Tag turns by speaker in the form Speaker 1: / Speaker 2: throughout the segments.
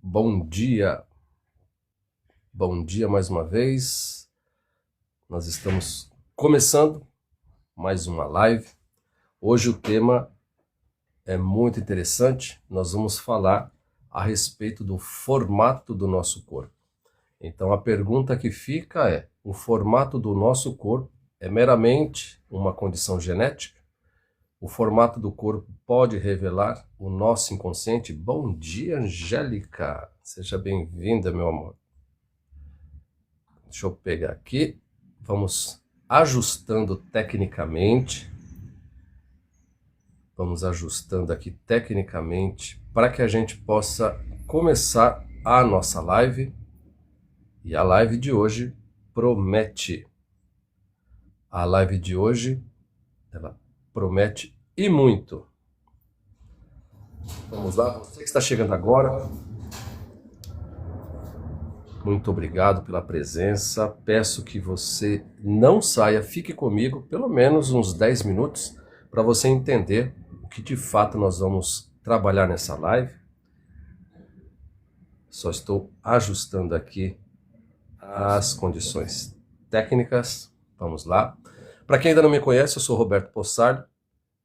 Speaker 1: Bom dia mais uma vez. Nós estamos começando mais uma live. Hoje o tema é muito interessante. Nós vamos falar a respeito do formato do nosso corpo. Então a pergunta que fica é: o formato do nosso corpo é meramente uma condição genética? O formato do corpo pode revelar o nosso inconsciente? Bom dia, Angélica. Seja bem-vinda, meu amor. Deixa eu pegar aqui. Vamos ajustando tecnicamente. Vamos ajustando aqui tecnicamente para que a gente possa começar a nossa live. E a live de hoje promete. A live de hoje, ela promete e muito. Vamos lá, você que está chegando agora, muito obrigado pela presença. Peço que você não saia, fique comigo pelo menos uns 10 minutos para você entender o que de fato nós vamos trabalhar nessa live. Só estou ajustando aqui as condições técnicas. Vamos lá. Para quem ainda não me conhece, eu sou Roberto Possardo,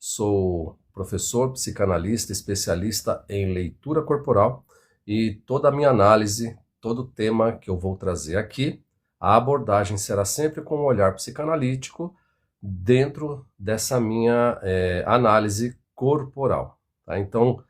Speaker 1: sou professor, psicanalista, especialista em leitura corporal e toda a minha análise, todo o tema que eu vou trazer aqui, a abordagem será sempre com um olhar psicanalítico dentro dessa minha análise corporal. Tá? Então,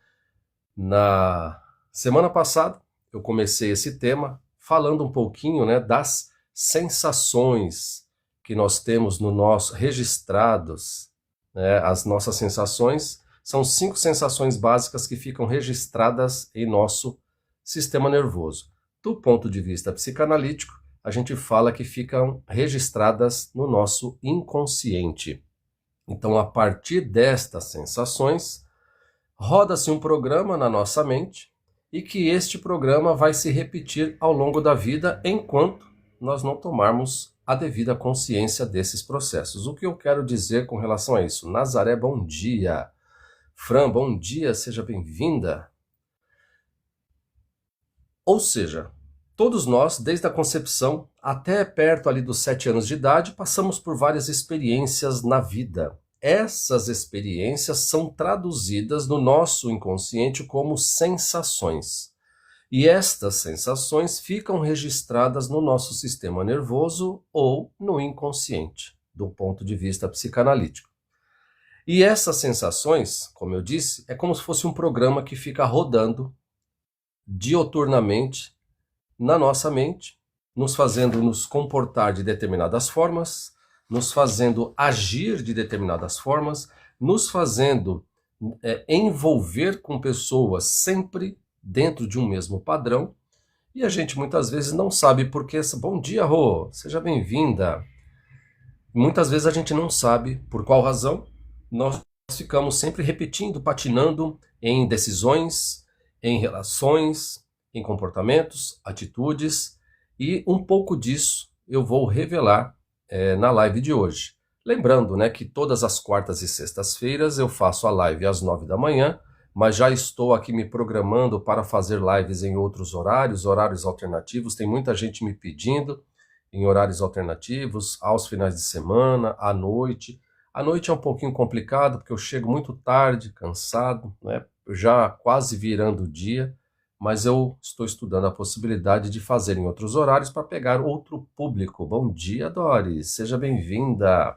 Speaker 1: na semana passada, eu comecei esse tema falando um pouquinho, né, das sensações que nós temos no nosso registrados, né? As nossas sensações são 5 sensações básicas que ficam registradas em nosso sistema nervoso. Do ponto de vista psicanalítico, a gente fala que ficam registradas no nosso inconsciente. Então, a partir destas sensações, roda-se um programa na nossa mente e que este programa vai se repetir ao longo da vida enquanto nós não tomarmos a devida consciência desses processos. O que eu quero dizer com relação a isso? Nazaré, bom dia. Fran, bom dia, seja bem-vinda. Ou seja, todos nós, desde a concepção até perto ali dos 7 anos de idade, passamos por várias experiências na vida. Essas experiências são traduzidas no nosso inconsciente como sensações. E estas sensações ficam registradas no nosso sistema nervoso ou no inconsciente, do ponto de vista psicanalítico. E essas sensações, como eu disse, é como se fosse um programa que fica rodando dioturnamente na nossa mente, nos fazendo nos comportar de determinadas formas, nos fazendo agir de determinadas formas, nos fazendo envolver com pessoas sempre dentro de um mesmo padrão, e a gente muitas vezes não sabe por que. Bom dia, Rô, seja bem-vinda. Muitas vezes a gente não sabe por qual razão nós ficamos sempre repetindo, patinando em decisões, em relações, em comportamentos, atitudes, e um pouco disso eu vou revelar na live de hoje. Lembrando, né, que todas as quartas e sextas-feiras eu faço a live às 9 da manhã, mas já estou aqui me programando para fazer lives em outros horários alternativos. Tem muita gente me pedindo em horários alternativos, aos finais de semana, à noite. À noite é um pouquinho complicado, porque eu chego muito tarde, cansado, né, já quase virando o dia, mas eu estou estudando a possibilidade de fazer em outros horários para pegar outro público. Bom dia, Doris, seja bem-vinda.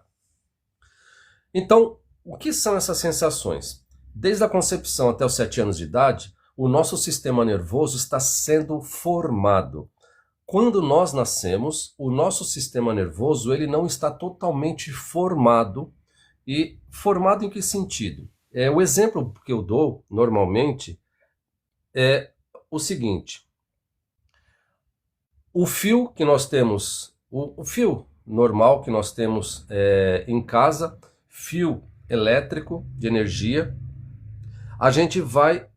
Speaker 1: Então, o que são essas sensações? Desde a concepção até os 7 anos de idade, o nosso sistema nervoso está sendo formado. Quando nós nascemos, o nosso sistema nervoso ele não está totalmente formado. E formado em que sentido? O exemplo que eu dou normalmente é o seguinte: o fio que nós temos, o fio normal que nós temos em casa, fio elétrico de energia, a gente vai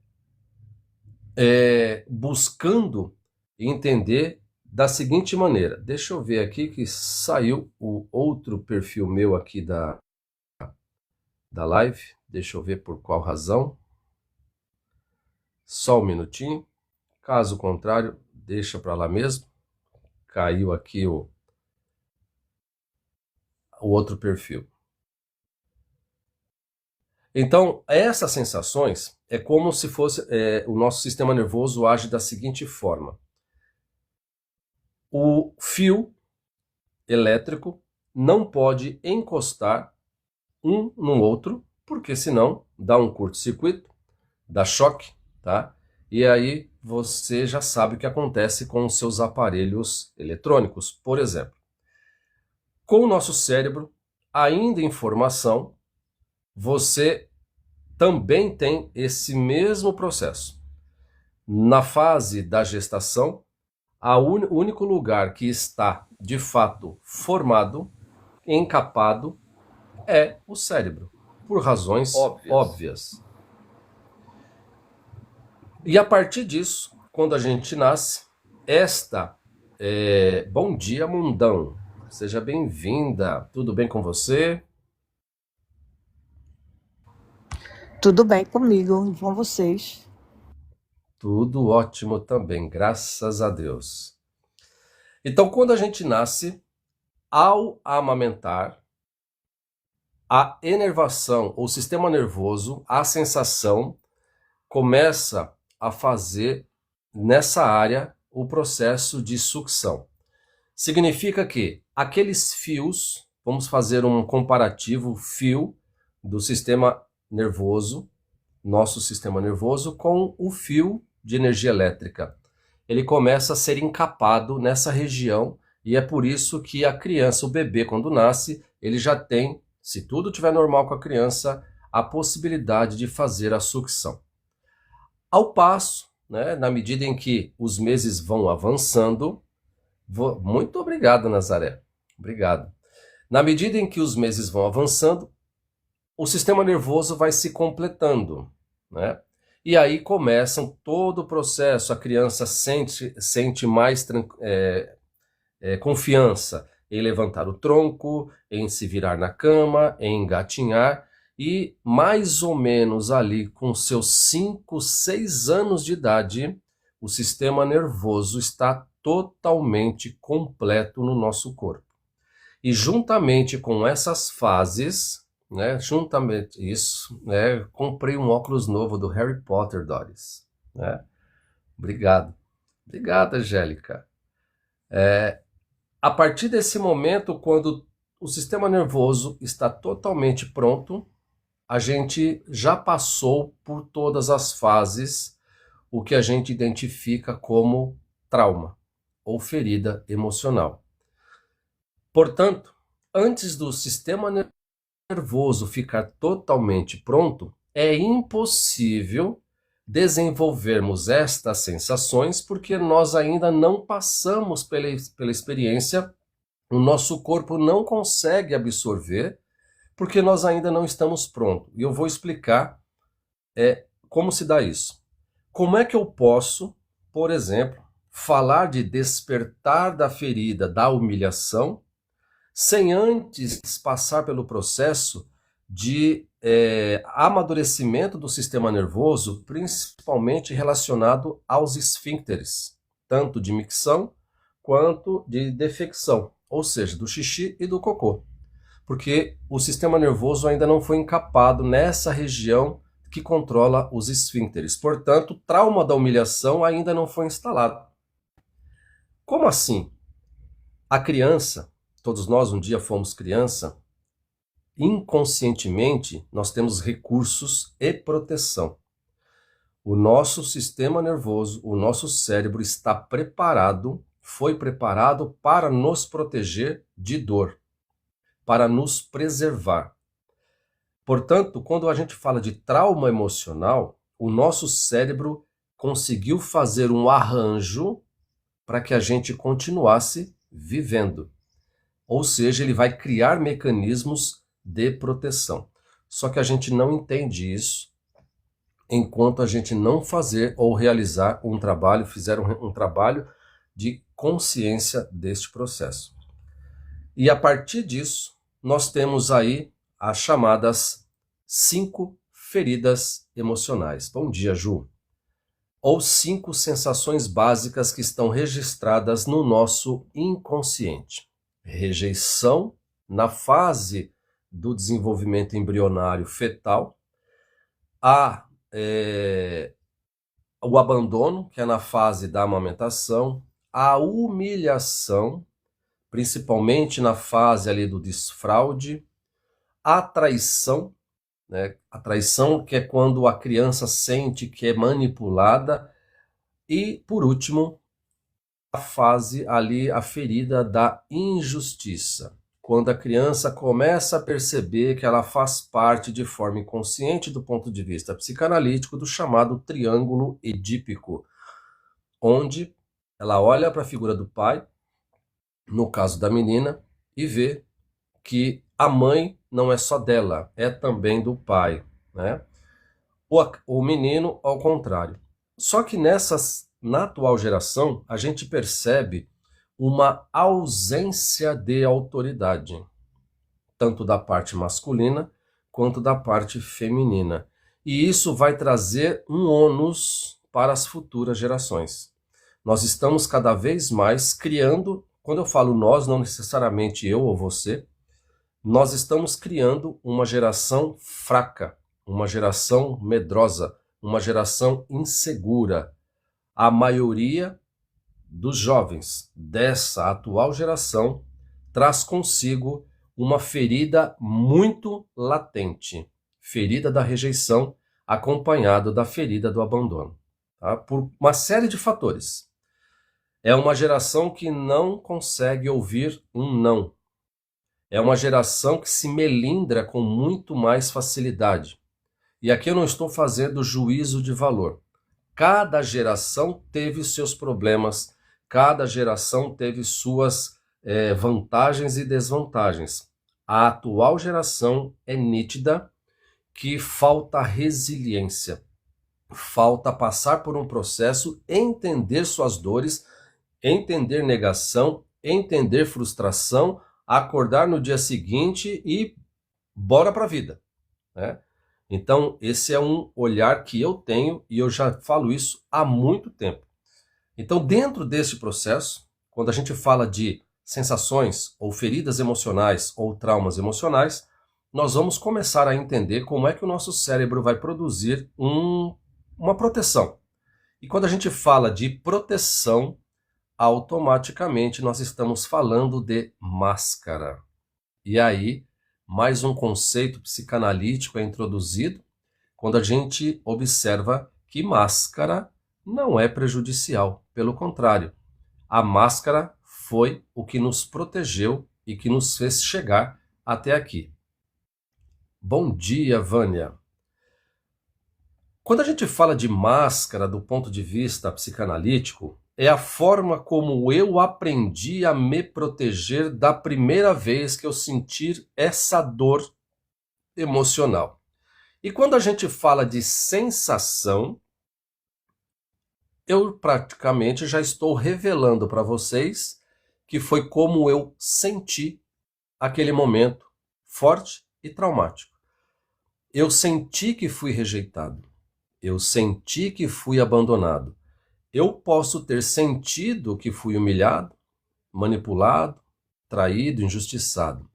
Speaker 1: buscando entender da seguinte maneira. Deixa eu ver aqui que saiu o outro perfil meu aqui da live. Deixa eu ver por qual razão. Só um minutinho. Caso contrário, deixa para lá mesmo. Caiu aqui o outro perfil. Então, essas sensações é como se fosse o nosso sistema nervoso age da seguinte forma. O fio elétrico não pode encostar um no outro, porque senão dá um curto-circuito, dá choque, tá? E aí você já sabe o que acontece com os seus aparelhos eletrônicos, por exemplo. Com o nosso cérebro, ainda em formação, você também tem esse mesmo processo. Na fase da gestação, o único lugar que está, de fato, formado, encapado, é o cérebro, por razões óbvias. E a partir disso, quando a gente nasce, Bom dia, mundão! Seja bem-vinda! Tudo bem com você?
Speaker 2: Tudo bem comigo e com vocês?
Speaker 1: Tudo ótimo também, graças a Deus. Então, quando a gente nasce, ao amamentar, a inervação, o sistema nervoso, a sensação, começa a fazer nessa área o processo de sucção. Significa que aqueles fios, vamos fazer um comparativo fio do sistema nervoso, nosso sistema nervoso, com o fio de energia elétrica. Ele começa a ser encapado nessa região e é por isso que a criança, o bebê, quando nasce, ele já tem, se tudo estiver normal com a criança, a possibilidade de fazer a sucção. Ao passo, né, na medida em que os meses vão avançando, muito obrigado, Nazaré. Obrigado. Na medida em que os meses vão avançando, o sistema nervoso vai se completando, né? E aí começam todo o processo, a criança sente mais confiança em levantar o tronco, em se virar na cama, em engatinhar, e mais ou menos ali com seus 5, 6 anos de idade, o sistema nervoso está totalmente completo no nosso corpo. E juntamente com essas fases, né, comprei um óculos novo do Harry Potter, Doris, né? Obrigado. Obrigado, Angélica. A partir desse momento, quando o sistema nervoso está totalmente pronto, a gente já passou por todas as fases, o que a gente identifica como trauma ou ferida emocional. Portanto, antes do sistema nervoso ficar totalmente pronto, é impossível desenvolvermos estas sensações porque nós ainda não passamos pela experiência, o nosso corpo não consegue absorver porque nós ainda não estamos prontos. E eu vou explicar como se dá isso. Como é que eu posso, por exemplo, falar de despertar da ferida, da humilhação, sem antes passar pelo processo de amadurecimento do sistema nervoso, principalmente relacionado aos esfíncteres, tanto de micção quanto de defecção, ou seja, do xixi e do cocô. Porque o sistema nervoso ainda não foi encapado nessa região que controla os esfíncteres. Portanto, o trauma da humilhação ainda não foi instalado. Como assim? A criança, todos nós um dia fomos criança, inconscientemente nós temos recursos e proteção. O nosso sistema nervoso, o nosso cérebro está preparado, foi preparado para nos proteger de dor, para nos preservar. Portanto, quando a gente fala de trauma emocional, o nosso cérebro conseguiu fazer um arranjo para que a gente continuasse vivendo. Ou seja, ele vai criar mecanismos de proteção. Só que a gente não entende isso enquanto a gente não fazer ou realizar fizer um trabalho de consciência deste processo. E a partir disso, nós temos aí as chamadas 5 feridas emocionais. Bom dia, Ju. ou 5 sensações básicas que estão registradas no nosso inconsciente. Rejeição na fase do desenvolvimento embrionário fetal, o abandono, que é na fase da amamentação, a humilhação, principalmente na fase ali do desfraude, a traição, né? A traição que é quando a criança sente que é manipulada, e por último, a fase ali, a ferida da injustiça, quando a criança começa a perceber que ela faz parte de forma inconsciente do ponto de vista psicanalítico do chamado triângulo edípico, onde ela olha para a figura do pai, no caso da menina, e vê que a mãe não é só dela, é também do pai, né? O menino, ao contrário. Só que na atual geração, a gente percebe uma ausência de autoridade, tanto da parte masculina quanto da parte feminina. E isso vai trazer um ônus para as futuras gerações. Nós estamos cada vez mais criando, quando eu falo nós, não necessariamente eu ou você, nós estamos criando uma geração fraca, uma geração medrosa, uma geração insegura. A maioria dos jovens dessa atual geração traz consigo uma ferida muito latente, ferida da rejeição, acompanhada da ferida do abandono, tá? Por uma série de fatores. É uma geração que não consegue ouvir um não. É uma geração que se melindra com muito mais facilidade. E aqui eu não estou fazendo juízo de valor. Cada geração teve seus problemas, cada geração teve suas vantagens e desvantagens. A atual geração é nítida que falta resiliência, falta passar por um processo, entender suas dores, entender negação, entender frustração, acordar no dia seguinte e bora para a vida, né? Então, esse é um olhar que eu tenho e eu já falo isso há muito tempo. Então, dentro desse processo, quando a gente fala de sensações ou feridas emocionais ou traumas emocionais, nós vamos começar a entender como é que o nosso cérebro vai produzir uma proteção. E quando a gente fala de proteção, automaticamente nós estamos falando de máscara. E aí, mais um conceito psicanalítico é introduzido quando a gente observa que máscara não é prejudicial. Pelo contrário, a máscara foi o que nos protegeu e que nos fez chegar até aqui. Bom dia, Vânia. Quando a gente fala de máscara do ponto de vista psicanalítico, é a forma como eu aprendi a me proteger da primeira vez que eu sentir essa dor emocional. E quando a gente fala de sensação, eu praticamente já estou revelando para vocês que foi como eu senti aquele momento forte e traumático. Eu senti que fui rejeitado. Eu senti que fui abandonado. Eu posso ter sentido que fui humilhado, manipulado, traído, injustiçado.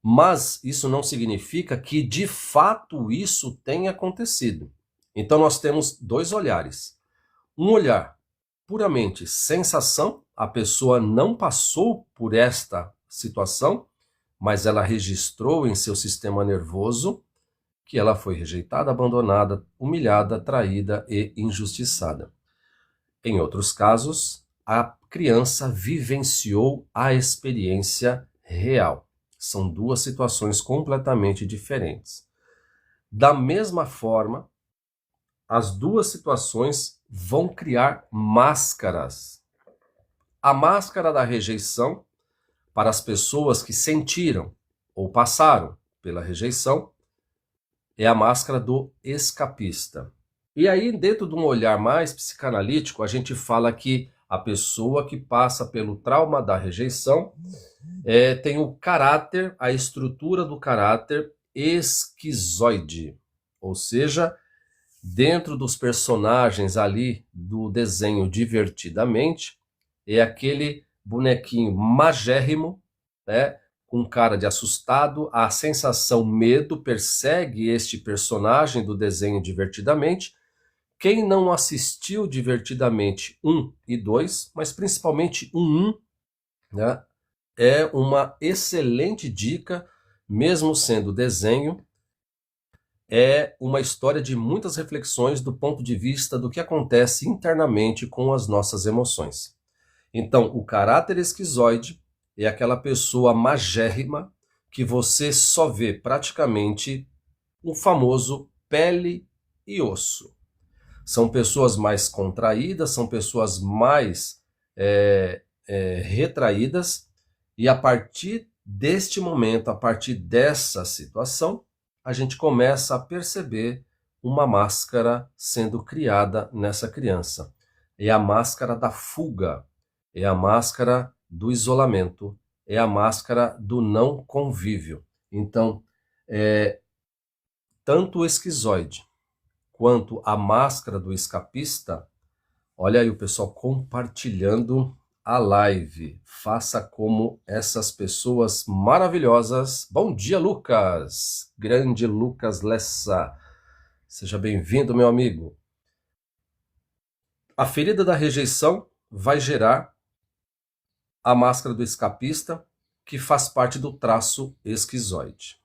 Speaker 1: Mas isso não significa que de fato isso tenha acontecido. Então nós temos dois olhares. Um olhar puramente sensação, a pessoa não passou por esta situação, mas ela registrou em seu sistema nervoso que ela foi rejeitada, abandonada, humilhada, traída e injustiçada. Em outros casos, a criança vivenciou a experiência real. São duas situações completamente diferentes. Da mesma forma, as duas situações vão criar máscaras. A máscara da rejeição, para as pessoas que sentiram ou passaram pela rejeição, é a máscara do escapista. E aí, dentro de um olhar mais psicanalítico, a gente fala que a pessoa que passa pelo trauma da rejeição tem o caráter, a estrutura do caráter esquizoide. Ou seja, dentro dos personagens ali do desenho Divertidamente, é aquele bonequinho magérrimo, né, com cara de assustado, a sensação medo persegue este personagem do desenho Divertidamente. Quem não assistiu Divertidamente 1 e 2, mas principalmente 1, né, é uma excelente dica, mesmo sendo desenho, é uma história de muitas reflexões do ponto de vista do que acontece internamente com as nossas emoções. Então, o caráter esquizoide é aquela pessoa magérrima que você só vê praticamente o famoso pele e osso. São pessoas mais contraídas, são pessoas mais retraídas, e a partir deste momento, a partir dessa situação, a gente começa a perceber uma máscara sendo criada nessa criança. É a máscara da fuga, é a máscara do isolamento, é a máscara do não convívio. Então, tanto o esquizoide quanto a máscara do escapista, olha aí o pessoal compartilhando a live. Faça como essas pessoas maravilhosas. Bom dia, Lucas! Grande Lucas Lessa. Seja bem-vindo, meu amigo. A ferida da rejeição vai gerar a máscara do escapista, que faz parte do traço esquizoide.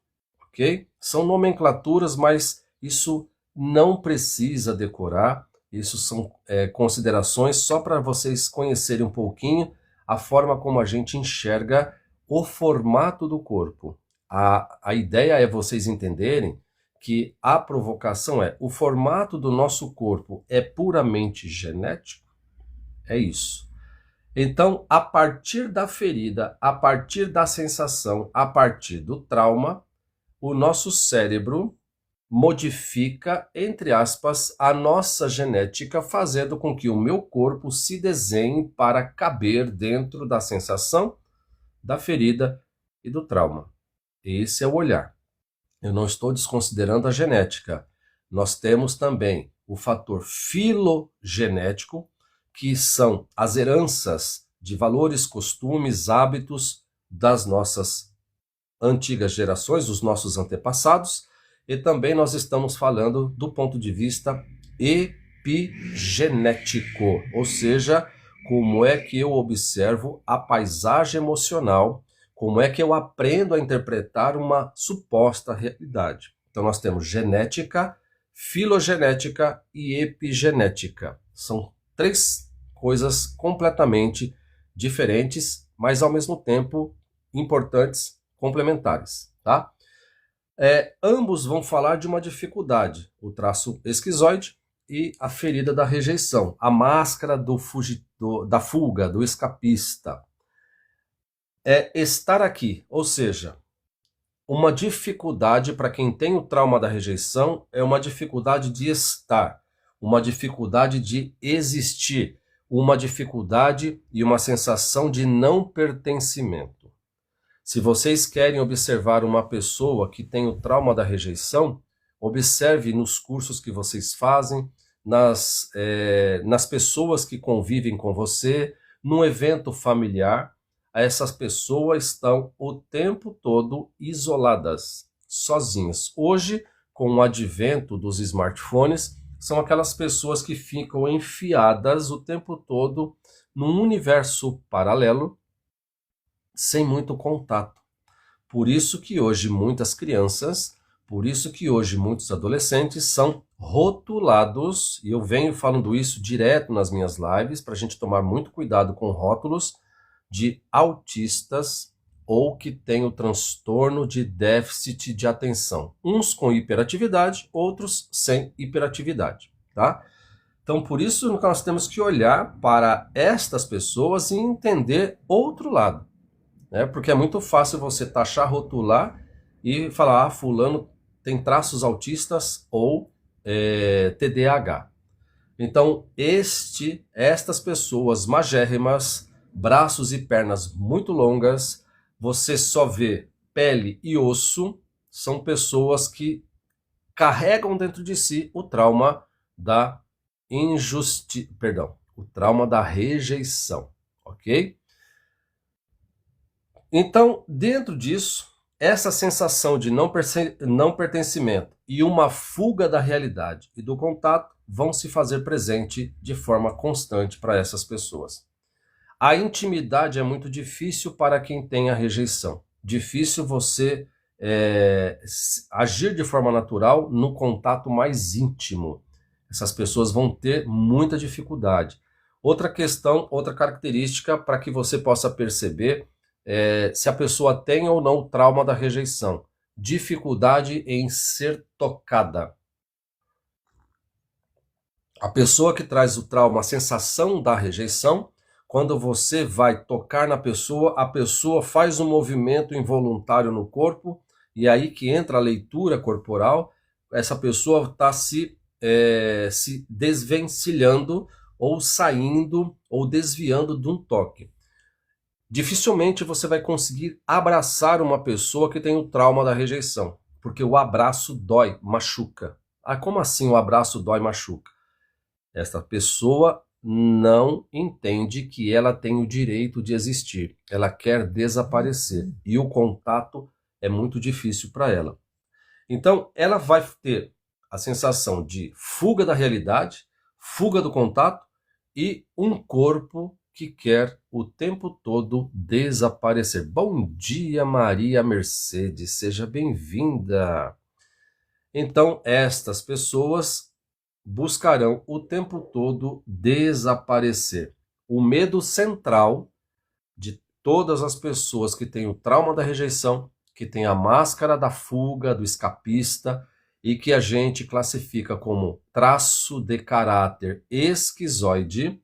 Speaker 1: Ok? São nomenclaturas, mas isso não precisa decorar. Isso são considerações só para vocês conhecerem um pouquinho a forma como a gente enxerga o formato do corpo. A ideia é vocês entenderem que a provocação é: o formato do nosso corpo é puramente genético? É isso. Então, a partir da ferida, a partir da sensação, a partir do trauma, o nosso cérebro modifica, entre aspas, a nossa genética, fazendo com que o meu corpo se desenhe para caber dentro da sensação, da ferida e do trauma. Esse é o olhar. Eu não estou desconsiderando a genética. Nós temos também o fator filogenético, que são as heranças de valores, costumes, hábitos das nossas antigas gerações, dos nossos antepassados, e também nós estamos falando do ponto de vista epigenético, ou seja, como é que eu observo a paisagem emocional, como é que eu aprendo a interpretar uma suposta realidade. Então nós temos genética, filogenética e epigenética. São três coisas completamente diferentes, mas ao mesmo tempo importantes, complementares, tá? Ambos vão falar de uma dificuldade, o traço esquizoide e a ferida da rejeição, a máscara da fuga, do escapista. É estar aqui, ou seja, uma dificuldade para quem tem o trauma da rejeição é uma dificuldade de estar, uma dificuldade de existir, uma dificuldade e uma sensação de não pertencimento. Se vocês querem observar uma pessoa que tem o trauma da rejeição, observe nos cursos que vocês fazem, nas pessoas que convivem com você, num evento familiar. Essas pessoas estão o tempo todo isoladas, sozinhas. Hoje, com o advento dos smartphones, são aquelas pessoas que ficam enfiadas o tempo todo num universo paralelo, sem muito contato. Por isso que hoje muitas crianças, por isso que hoje muitos adolescentes são rotulados, e eu venho falando isso direto nas minhas lives, para a gente tomar muito cuidado com rótulos, de autistas ou que têm o transtorno de déficit de atenção. Uns com hiperatividade, outros sem hiperatividade, tá? Então, por isso nós temos que olhar para estas pessoas e entender outro lado, né? Porque é muito fácil você taxar, rotular e falar: fulano tem traços autistas ou TDAH. Então, estas pessoas magérrimas, braços e pernas muito longas, você só vê pele e osso, são pessoas que carregam dentro de si o trauma da o trauma da rejeição, ok? Então, dentro disso, essa sensação de não pertencimento e uma fuga da realidade e do contato vão se fazer presente de forma constante para essas pessoas. A intimidade é muito difícil para quem tem a rejeição. Difícil você agir de forma natural no contato mais íntimo. Essas pessoas vão ter muita dificuldade. Outra questão, outra característica para que você possa perceber se a pessoa tem ou não o trauma da rejeição. Dificuldade em ser tocada. A pessoa que traz o trauma, a sensação da rejeição, quando você vai tocar na pessoa, a pessoa faz um movimento involuntário no corpo, e aí que entra a leitura corporal, essa pessoa está se desvencilhando, ou saindo, ou desviando de um toque. Dificilmente você vai conseguir abraçar uma pessoa que tem o trauma da rejeição, porque o abraço dói, machuca. Ah, como assim o abraço dói, machuca? Esta pessoa não entende que ela tem o direito de existir. Ela quer desaparecer e o contato é muito difícil para ela. Então, ela vai ter a sensação de fuga da realidade, fuga do contato e um corpo que quer o tempo todo desaparecer. Bom dia, Maria Mercedes, seja bem-vinda. Então, estas pessoas buscarão o tempo todo desaparecer. O medo central de todas as pessoas que têm o trauma da rejeição, que têm a máscara da fuga, do escapista, e que a gente classifica como traço de caráter esquizoide,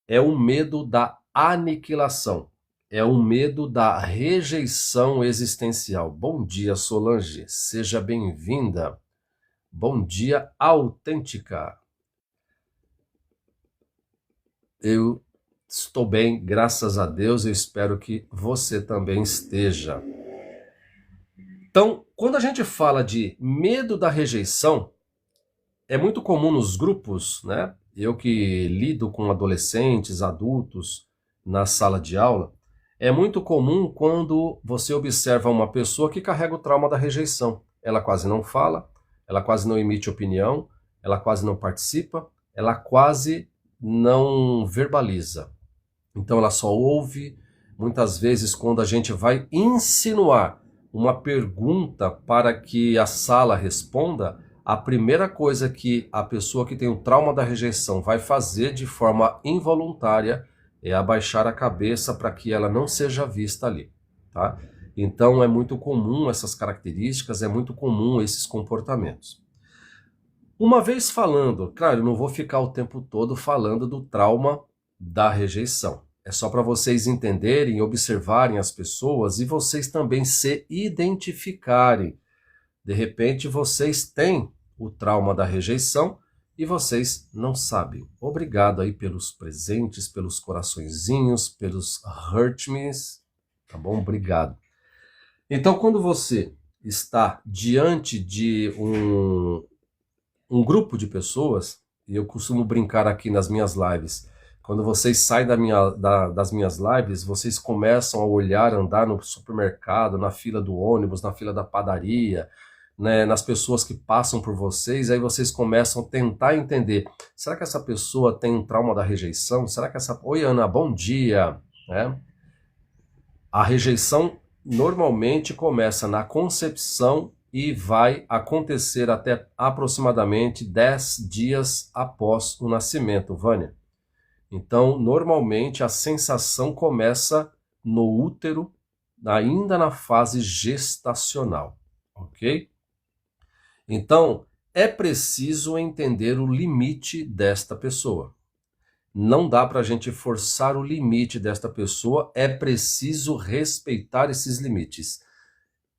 Speaker 1: é o medo da aniquilação, é o medo da rejeição existencial. Bom dia, Solange, seja bem-vinda. Bom dia, autêntica. Eu estou bem, graças a Deus, eu espero que você também esteja. Então, quando a gente fala de medo da rejeição, é muito comum nos grupos, né? Eu que lido com adolescentes, adultos na sala de aula, é muito comum quando você observa uma pessoa que carrega o trauma da rejeição. Ela quase não fala, ela quase não emite opinião, ela quase não participa, ela quase não verbaliza. Então ela só ouve. Muitas vezes, quando a gente vai insinuar uma pergunta para que a sala responda, a primeira coisa que a pessoa que tem o trauma da rejeição vai fazer de forma involuntária é abaixar a cabeça para que ela não seja vista ali, tá? Então é muito comum essas características, é muito comum esses comportamentos. Uma vez falando, claro, eu não vou ficar o tempo todo falando do trauma da rejeição. É só para vocês entenderem, observarem as pessoas e vocês também se identificarem. De repente vocês têm o trauma da rejeição e vocês não sabem. Obrigado aí pelos presentes, pelos coraçõezinhos, pelos hurt me's, tá bom? Obrigado. Então, quando você está diante de um grupo de pessoas, e eu costumo brincar aqui nas minhas lives, quando vocês saem das minhas lives, vocês começam a olhar, andar no supermercado, na fila do ônibus, na fila da padaria, né, nas pessoas que passam por vocês, aí vocês começam a tentar entender, será que essa pessoa tem um trauma da rejeição? Será que essa... Oi, Ana, bom dia! Né? A rejeição normalmente começa na concepção e vai acontecer até aproximadamente 10 dias após o nascimento, Vânia. Então, normalmente, a sensação começa no útero, ainda na fase gestacional, ok? Então, é preciso entender o limite desta pessoa. Não dá para a gente forçar o limite desta pessoa, é preciso respeitar esses limites.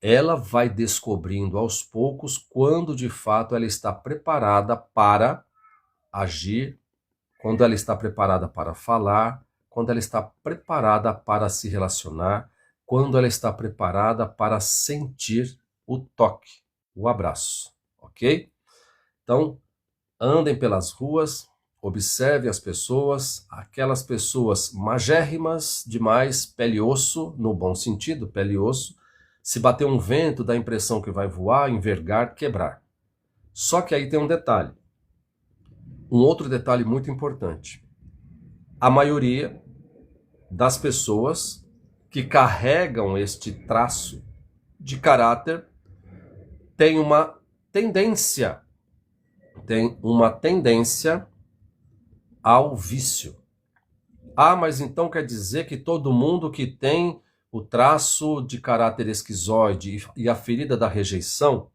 Speaker 1: Ela vai descobrindo aos poucos quando de fato ela está preparada para agir, quando ela está preparada para falar, quando ela está preparada para se relacionar, quando ela está preparada para sentir o toque, o abraço, ok? Então, andem pelas ruas, observe as pessoas, aquelas pessoas magérrimas demais, pele e osso, no bom sentido, pele e osso. Se bater um vento, dá a impressão que vai voar, envergar, quebrar. Só que aí tem um detalhe. Um outro detalhe muito importante. A maioria das pessoas que carregam este traço de caráter tem uma tendência ao vício. Ah, mas então quer dizer que todo mundo que tem o traço de caráter esquizoide e a ferida da rejeição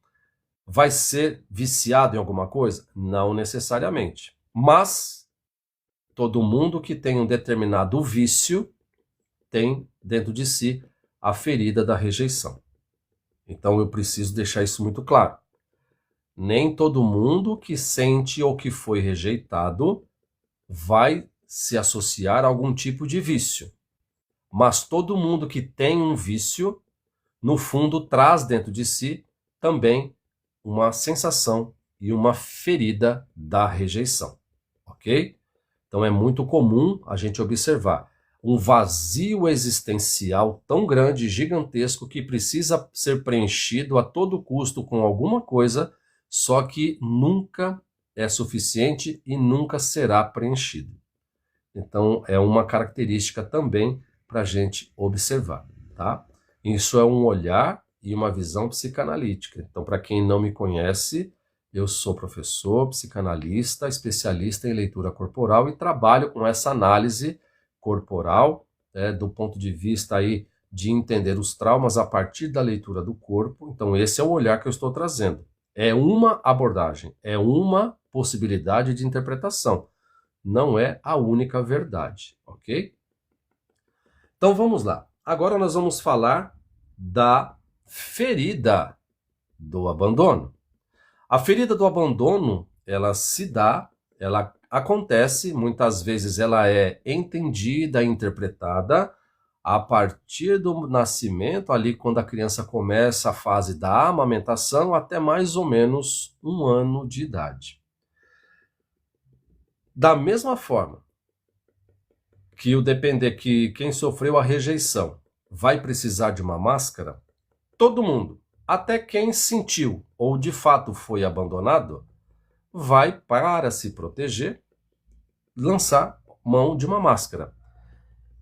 Speaker 1: vai ser viciado em alguma coisa? Não necessariamente. Mas todo mundo que tem um determinado vício tem dentro de si a ferida da rejeição. Então eu preciso deixar isso muito claro. Nem todo mundo que sente ou que foi rejeitado vai se associar a algum tipo de vício. Mas todo mundo que tem um vício, no fundo, traz dentro de si também uma sensação e uma ferida da rejeição, ok? Então é muito comum a gente observar um vazio existencial tão grande, gigantesco, que precisa ser preenchido a todo custo com alguma coisa, só que nunca é suficiente e nunca será preenchido. Então é uma característica também para a gente observar, tá? Isso é um olhar e uma visão psicanalítica. Então, para quem não me conhece, eu sou professor, psicanalista, especialista em leitura corporal e trabalho com essa análise corporal, do ponto de vista aí de entender os traumas a partir da leitura do corpo. Então, esse é o olhar que eu estou trazendo. É uma abordagem, é uma possibilidade de interpretação. Não é a única verdade, ok? Então vamos lá. Agora nós vamos falar da ferida do abandono. A ferida do abandono, ela se dá, ela acontece, muitas vezes ela é entendida, interpretada a partir do nascimento, ali quando a criança começa a fase da amamentação, até mais ou menos 1 ano de idade. Da mesma forma que quem sofreu a rejeição vai precisar de uma máscara, todo mundo, até quem sentiu ou de fato foi abandonado, vai, para se proteger, lançar mão de uma máscara.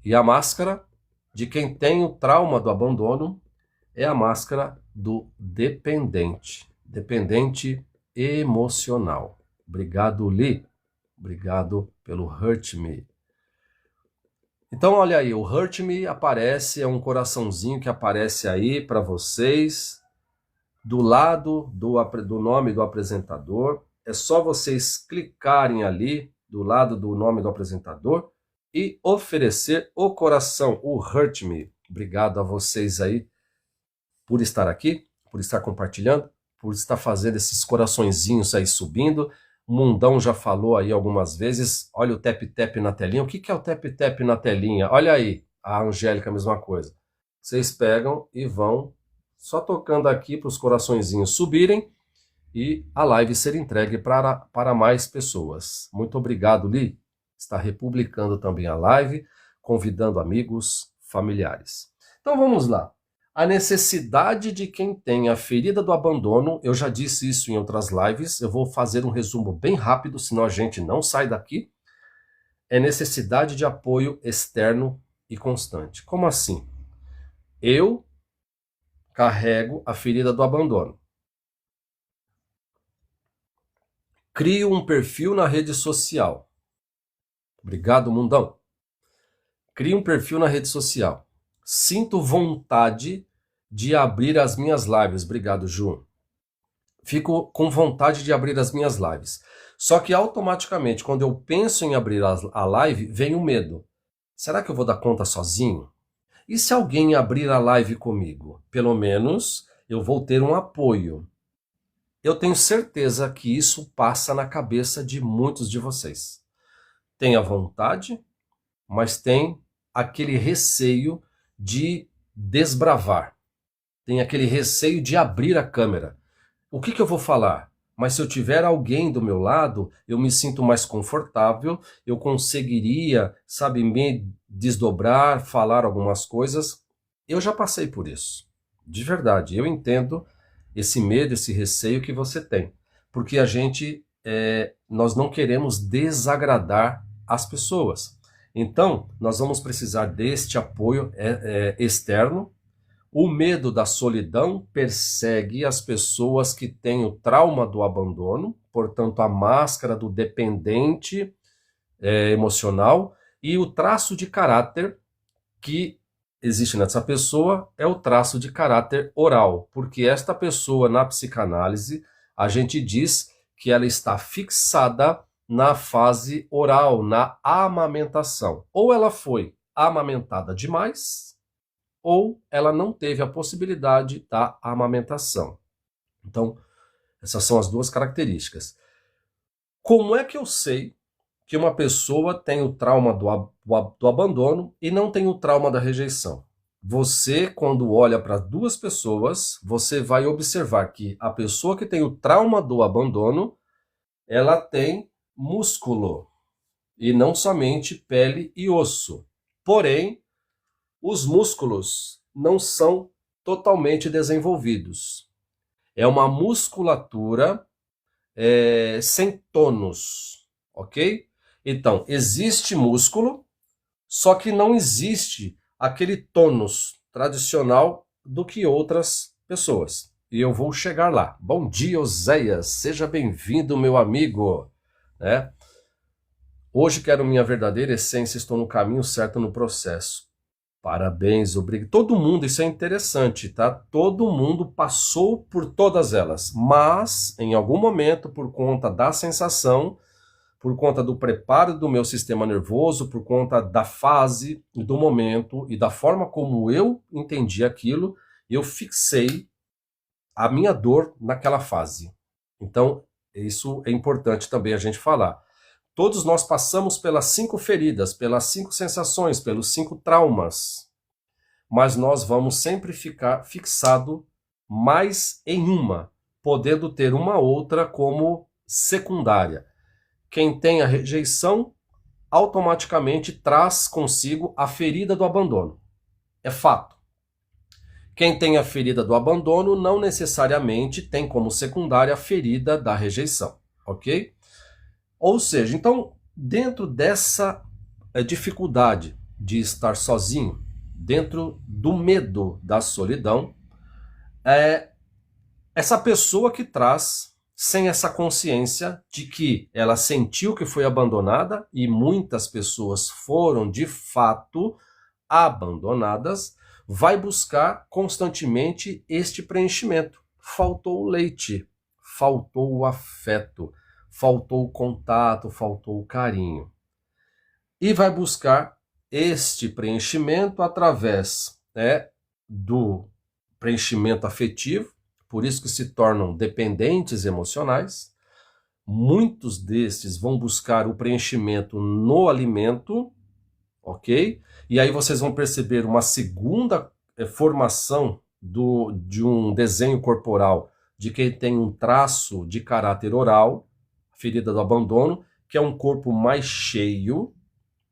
Speaker 1: E a máscara de quem tem o trauma do abandono é a máscara do dependente emocional. Obrigado, Lee. Obrigado pelo Hurt Me. Então, olha aí, o Hurt Me aparece, é um coraçãozinho que aparece aí para vocês, do lado do nome do apresentador. É só vocês clicarem ali, do lado do nome do apresentador, e oferecer o coração, o Hurt Me. Obrigado a vocês aí por estar aqui, por estar compartilhando, por estar fazendo esses coraçõezinhos aí subindo. O Mundão já falou aí algumas vezes, olha o tap-tap na telinha. O que é o tap-tap na telinha? Olha aí, a Angélica, a mesma coisa. Vocês pegam e vão só tocando aqui para os coraçõezinhos subirem e a live ser entregue para mais pessoas. Muito obrigado, Li. Está republicando também a live, convidando amigos, familiares. Então vamos lá. A necessidade de quem tem a ferida do abandono, eu já disse isso em outras lives, eu vou fazer um resumo bem rápido, senão a gente não sai daqui. É necessidade de apoio externo e constante. Como assim? Eu carrego a ferida do abandono. Crio um perfil na rede social. Obrigado, Mundão. Crio um perfil na rede social. Sinto vontade de abrir as minhas lives. Obrigado, Ju. Fico com vontade de abrir as minhas lives. Só que automaticamente, quando eu penso em abrir a live, vem o medo. Será que eu vou dar conta sozinho? E se alguém abrir a live comigo? Pelo menos eu vou ter um apoio. Eu tenho certeza que isso passa na cabeça de muitos de vocês. Tem a vontade, mas tem aquele receio de desbravar. Tem aquele receio de abrir a câmera. O que eu vou falar? mas se eu tiver alguém do meu lado, eu me sinto mais confortável, eu conseguiria, sabe, me desdobrar, falar algumas coisas. Eu já passei por isso, de verdade. Eu entendo esse medo, esse receio que você tem, porque nós não queremos desagradar as pessoas. Então, nós vamos precisar deste apoio externo. O medo da solidão persegue as pessoas que têm o trauma do abandono, portanto, a máscara do dependente emocional, e o traço de caráter que existe nessa pessoa é o traço de caráter oral, porque esta pessoa, na psicanálise, a gente diz que ela está fixada na fase oral, na amamentação. Ou ela foi amamentada demais, ou ela não teve a possibilidade da amamentação. Então, essas são as duas características. Como é que eu sei que uma pessoa tem o trauma do abandono e não tem o trauma da rejeição? Você, quando olha para duas pessoas, você vai observar que a pessoa que tem o trauma do abandono, ela tem músculo e não somente pele e osso. Porém, os músculos não são totalmente desenvolvidos. É uma musculatura sem tônus, ok? Então, existe músculo, só que não existe aquele tônus tradicional do que outras pessoas. E eu vou chegar lá. Bom dia, Oséias. Seja bem-vindo, meu amigo. Hoje quero minha verdadeira essência, estou no caminho certo no processo. Parabéns, obrigado. Todo mundo, isso é interessante, tá? Todo mundo passou por todas elas, mas em algum momento, por conta da sensação, por conta do preparo do meu sistema nervoso, por conta da fase, do momento e da forma como eu entendi aquilo, eu fixei a minha dor naquela fase. Então, isso é importante também a gente falar. Todos nós passamos pelas 5 feridas, pelas 5 sensações, pelos 5 traumas, mas nós vamos sempre ficar fixado mais em uma, podendo ter uma outra como secundária. Quem tem a rejeição automaticamente traz consigo a ferida do abandono. É fato. Quem tem a ferida do abandono não necessariamente tem como secundária a ferida da rejeição, ok? Ou seja, então, dentro dessa dificuldade de estar sozinho, dentro do medo da solidão, essa pessoa que traz, sem essa consciência de que ela sentiu que foi abandonada, e muitas pessoas foram de fato abandonadas, vai buscar constantemente este preenchimento. Faltou o leite, faltou o afeto, faltou o contato, faltou o carinho. E vai buscar este preenchimento através do preenchimento afetivo, por isso que se tornam dependentes emocionais. Muitos destes vão buscar o preenchimento no alimento, ok? E aí vocês vão perceber uma segunda formação de um desenho corporal de quem tem um traço de caráter oral, ferida do abandono, que é um corpo mais cheio.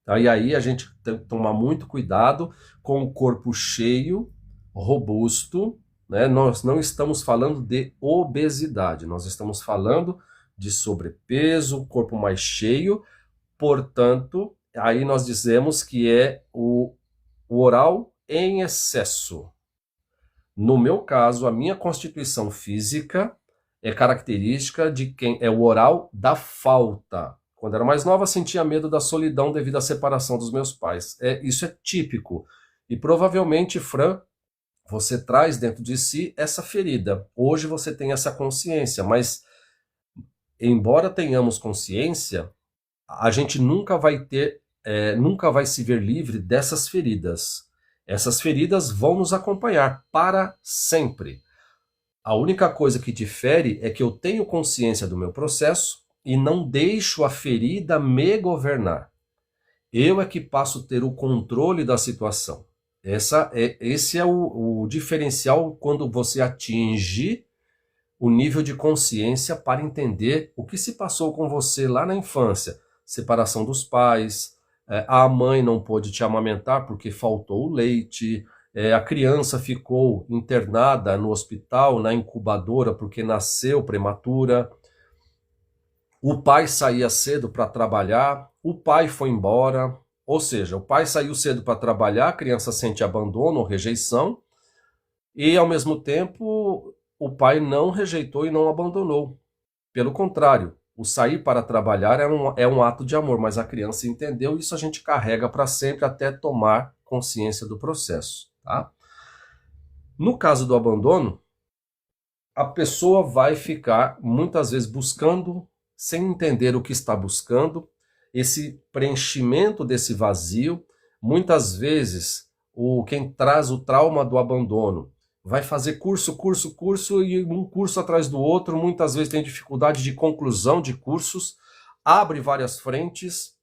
Speaker 1: Tá? E aí a gente tem que tomar muito cuidado com o corpo cheio, robusto, né? Nós não estamos falando de obesidade, nós estamos falando de sobrepeso, corpo mais cheio, portanto, aí nós dizemos que é o oral em excesso. No meu caso, a minha constituição física é característica de quem é o oral da falta. Quando era mais nova, sentia medo da solidão devido à separação dos meus pais. Isso é típico. E provavelmente, Fran, você traz dentro de si essa ferida. Hoje você tem essa consciência, mas embora tenhamos consciência, a gente nunca vai se ver livre dessas feridas. Essas feridas vão nos acompanhar para sempre. A única coisa que difere é que eu tenho consciência do meu processo e não deixo a ferida me governar. Eu é que passo a ter o controle da situação. Esse é o diferencial quando você atinge o nível de consciência para entender o que se passou com você lá na infância. Separação dos pais, a mãe não pôde te amamentar porque faltou o leite, a criança ficou internada no hospital, na incubadora, porque nasceu prematura, o pai saía cedo para trabalhar, o pai foi embora, ou seja, o pai saiu cedo para trabalhar, a criança sente abandono ou rejeição, e ao mesmo tempo o pai não rejeitou e não abandonou. Pelo contrário, o sair para trabalhar é um ato de amor, mas a criança entendeu, isso a gente carrega para sempre até tomar consciência do processo. Tá? No caso do abandono, a pessoa vai ficar muitas vezes buscando, sem entender o que está buscando, esse preenchimento desse vazio. Muitas vezes, quem traz o trauma do abandono vai fazer curso e um curso atrás do outro, muitas vezes tem dificuldade de conclusão de cursos, abre várias frentes.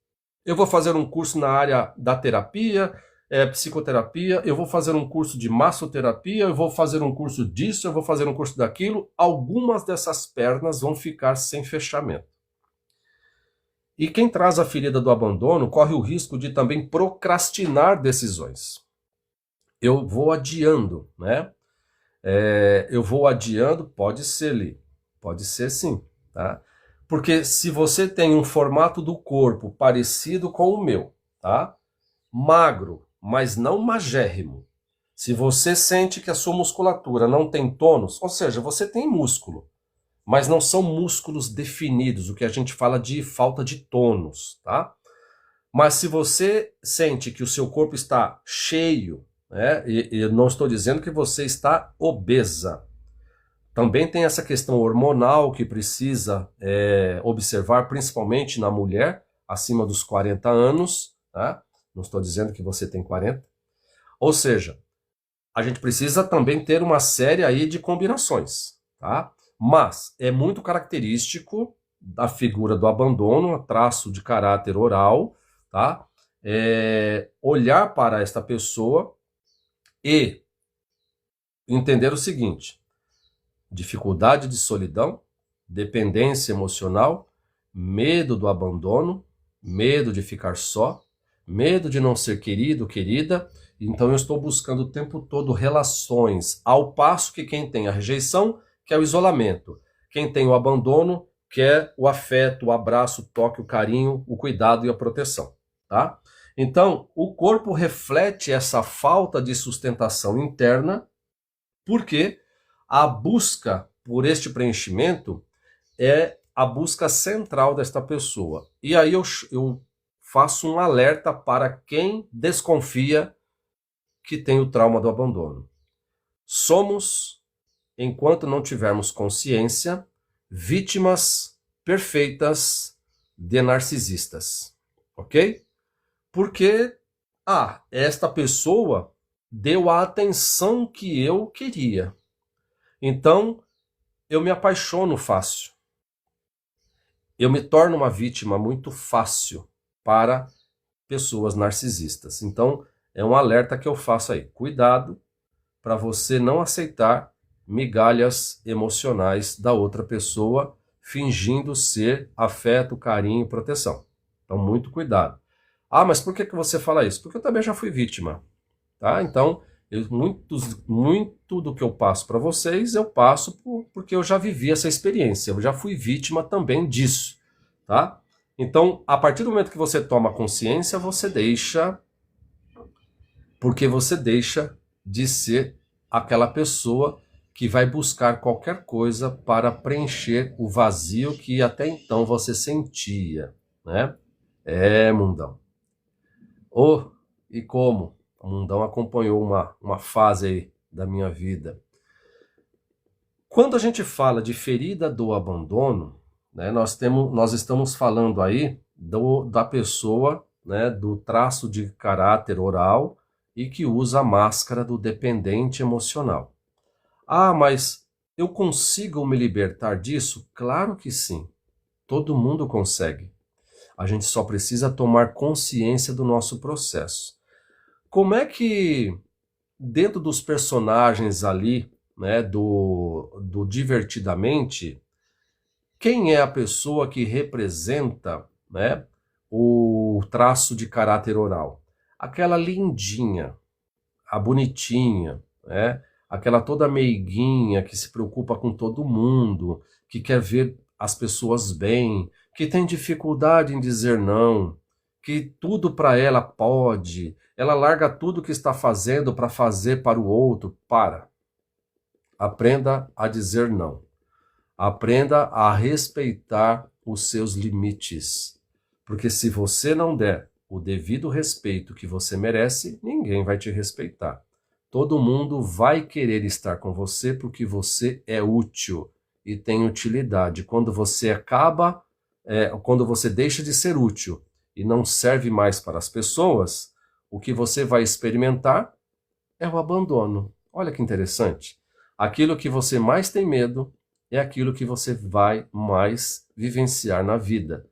Speaker 1: Eu vou fazer um curso na área da terapia, psicoterapia, eu vou fazer um curso de massoterapia, eu vou fazer um curso disso, eu vou fazer um curso daquilo. Algumas dessas pernas vão ficar sem fechamento. E quem traz a ferida do abandono corre o risco de também procrastinar decisões. Eu vou adiando, né? Eu vou adiando, pode ser, Li, pode ser sim, tá? Porque se você tem um formato do corpo parecido com o meu, tá? Magro, mas não magérrimo. Se você sente que a sua musculatura não tem tônus, ou seja, você tem músculo, mas não são músculos definidos, o que a gente fala de falta de tônus, tá? Mas se você sente que o seu corpo está cheio, né, e eu não estou dizendo que você está obesa, também tem essa questão hormonal que precisa observar, principalmente na mulher acima dos 40 anos, tá? Não estou dizendo que você tem 40. Ou seja, a gente precisa também ter uma série aí de combinações, tá? Mas é muito característico da figura do abandono, traço de caráter oral, tá? Olhar para esta pessoa e entender o seguinte: dificuldade de solidão, dependência emocional, medo do abandono, medo de ficar só, medo de não ser querido, querida. Então eu estou buscando o tempo todo relações, ao passo que quem tem a rejeição quer o isolamento, quem tem o abandono quer o afeto, o abraço, o toque, o carinho, o cuidado e a proteção, tá? Então, o corpo reflete essa falta de sustentação interna, porque a busca por este preenchimento é a busca central desta pessoa. E aí eu faço um alerta para quem desconfia que tem o trauma do abandono. Somos, enquanto não tivermos consciência, vítimas perfeitas de narcisistas, ok? Porque, esta pessoa deu a atenção que eu queria. Então, eu me apaixono fácil. Eu me torno uma vítima muito fácil para pessoas narcisistas. Então, é um alerta que eu faço aí. Cuidado para você não aceitar migalhas emocionais da outra pessoa, fingindo ser afeto, carinho, proteção. Então, muito cuidado. Mas por que você fala isso? Porque eu também já fui vítima, tá? Então, muito do que eu passo para vocês, eu passo porque eu já vivi essa experiência, eu já fui vítima também disso, tá? Então, a partir do momento que você toma consciência, você deixa de ser aquela pessoa que vai buscar qualquer coisa para preencher o vazio que até então você sentia, né? Mundão. E como? O Mundão acompanhou uma fase aí da minha vida. Quando a gente fala de ferida do abandono, né, nós estamos falando aí da pessoa, né, do traço de caráter oral e que usa a máscara do dependente emocional. Mas eu consigo me libertar disso? Claro que sim. Todo mundo consegue. A gente só precisa tomar consciência do nosso processo. Como é que, dentro dos personagens ali, né, do Divertidamente, quem é a pessoa que representa, né, o traço de caráter oral? Aquela lindinha, a bonitinha, né? Aquela toda meiguinha que se preocupa com todo mundo, que quer ver as pessoas bem, que tem dificuldade em dizer não, que tudo para ela pode, ela larga tudo que está fazendo para fazer para o outro. Aprenda a dizer não. Aprenda a respeitar os seus limites. Porque se você não der o devido respeito que você merece, ninguém vai te respeitar. Todo mundo vai querer estar com você porque você é útil e tem utilidade. Quando você quando você deixa de ser útil e não serve mais para as pessoas, o que você vai experimentar é o abandono. Olha que interessante. Aquilo que você mais tem medo é aquilo que você vai mais vivenciar na vida.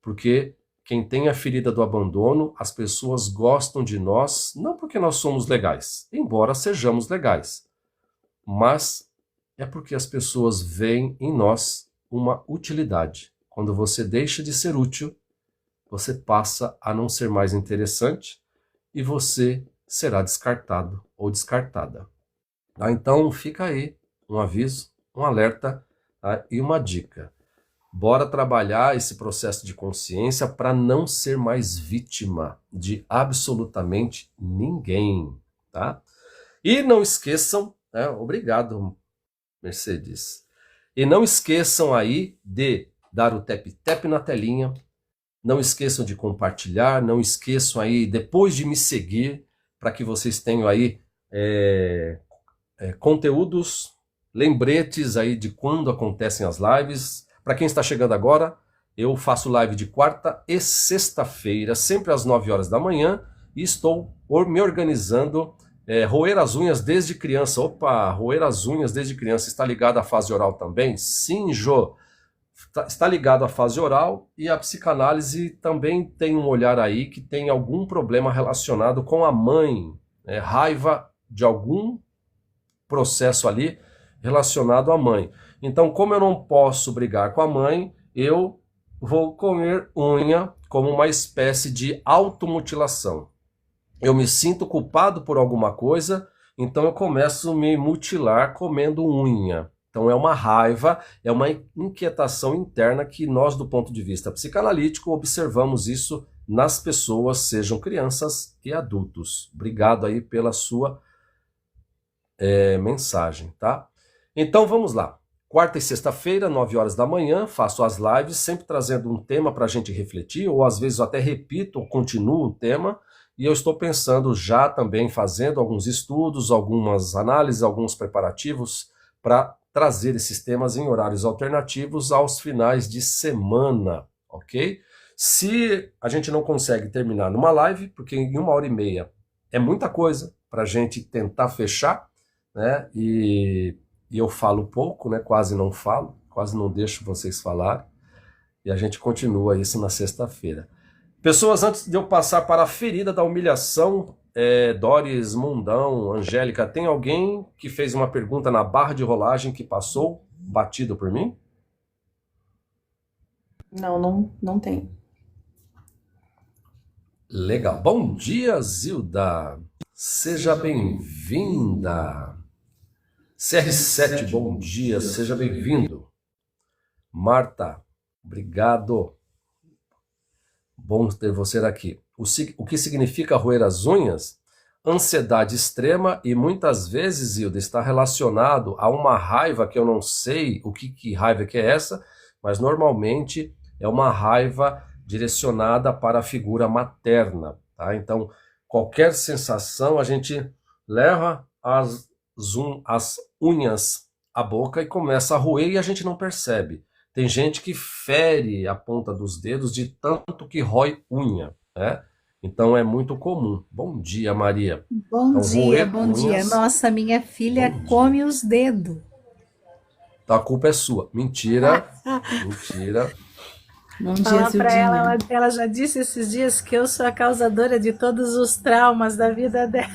Speaker 1: Porque quem tem a ferida do abandono, as pessoas gostam de nós, não porque nós somos legais, embora sejamos legais, mas é porque as pessoas veem em nós uma utilidade. Quando você deixa de ser útil, você passa a não ser mais interessante e você será descartado ou descartada. Tá? Então fica aí um aviso, um alerta, tá? E uma dica. Bora trabalhar esse processo de consciência para não ser mais vítima de absolutamente ninguém, tá? E não esqueçam, né? Obrigado, Mercedes. E não esqueçam aí de dar o tap-tap na telinha, não esqueçam de compartilhar, não esqueçam aí depois de me seguir, para que vocês tenham aí conteúdos, lembretes aí de quando acontecem as lives. Para quem está chegando agora, eu faço live de quarta e sexta-feira, sempre às 9 horas da manhã, e estou me organizando, roer as unhas desde criança. Opa, roer as unhas desde criança, está ligado à fase oral também? Sim, Jô, está ligado à fase oral, e a psicanálise também tem um olhar aí que tem algum problema relacionado com a mãe, raiva de algum processo ali relacionado à mãe. Então, como eu não posso brigar com a mãe, eu vou comer unha como uma espécie de automutilação. Eu me sinto culpado por alguma coisa, então eu começo a me mutilar comendo unha. Então é uma raiva, é uma inquietação interna que nós, do ponto de vista psicanalítico, observamos isso nas pessoas, sejam crianças e adultos. Obrigado aí pela sua mensagem, tá? Então vamos lá. Quarta e sexta-feira, 9 horas da manhã, faço as lives, sempre trazendo um tema para a gente refletir, ou às vezes eu até repito ou continuo o tema, e eu estou pensando já também fazendo alguns estudos, algumas análises, alguns preparativos para trazer esses temas em horários alternativos aos finais de semana, ok? Se a gente não consegue terminar numa live, porque em 1h30 é muita coisa para a gente tentar fechar, né? E eu falo pouco, né? Quase não falo, quase não deixo vocês falar. E a gente continua isso na sexta-feira. Pessoas, antes de eu passar para a ferida da humilhação, Doris, Mundão, Angélica, tem alguém que fez uma pergunta na barra de rolagem que passou batido por mim?
Speaker 3: Não tem.
Speaker 1: Legal. Bom dia, Zilda. Seja bem-vinda. CR7, bom dia, seja bem-vindo. Marta, obrigado. Bom ter você aqui. O que significa roer as unhas? Ansiedade extrema e muitas vezes, Zilda, está relacionado a uma raiva que eu não sei o que raiva que é essa, mas normalmente é uma raiva direcionada para a figura materna, tá? Então, qualquer sensação, a gente leva as unhas à boca e começa a roer e a gente não percebe. Tem gente que fere a ponta dos dedos de tanto que rói unha, né? Então é muito comum. Bom dia, Maria.
Speaker 4: Bom
Speaker 1: Então,
Speaker 4: dia,
Speaker 1: roer
Speaker 4: bom dia.
Speaker 1: unhas,
Speaker 4: Nossa, minha filha come os dedos.
Speaker 1: então a culpa é sua. Mentira, mentira.
Speaker 3: Bom dia,
Speaker 4: Falar para
Speaker 3: Zildinha.
Speaker 4: ela já disse esses dias que eu sou a causadora de todos os traumas da vida dela.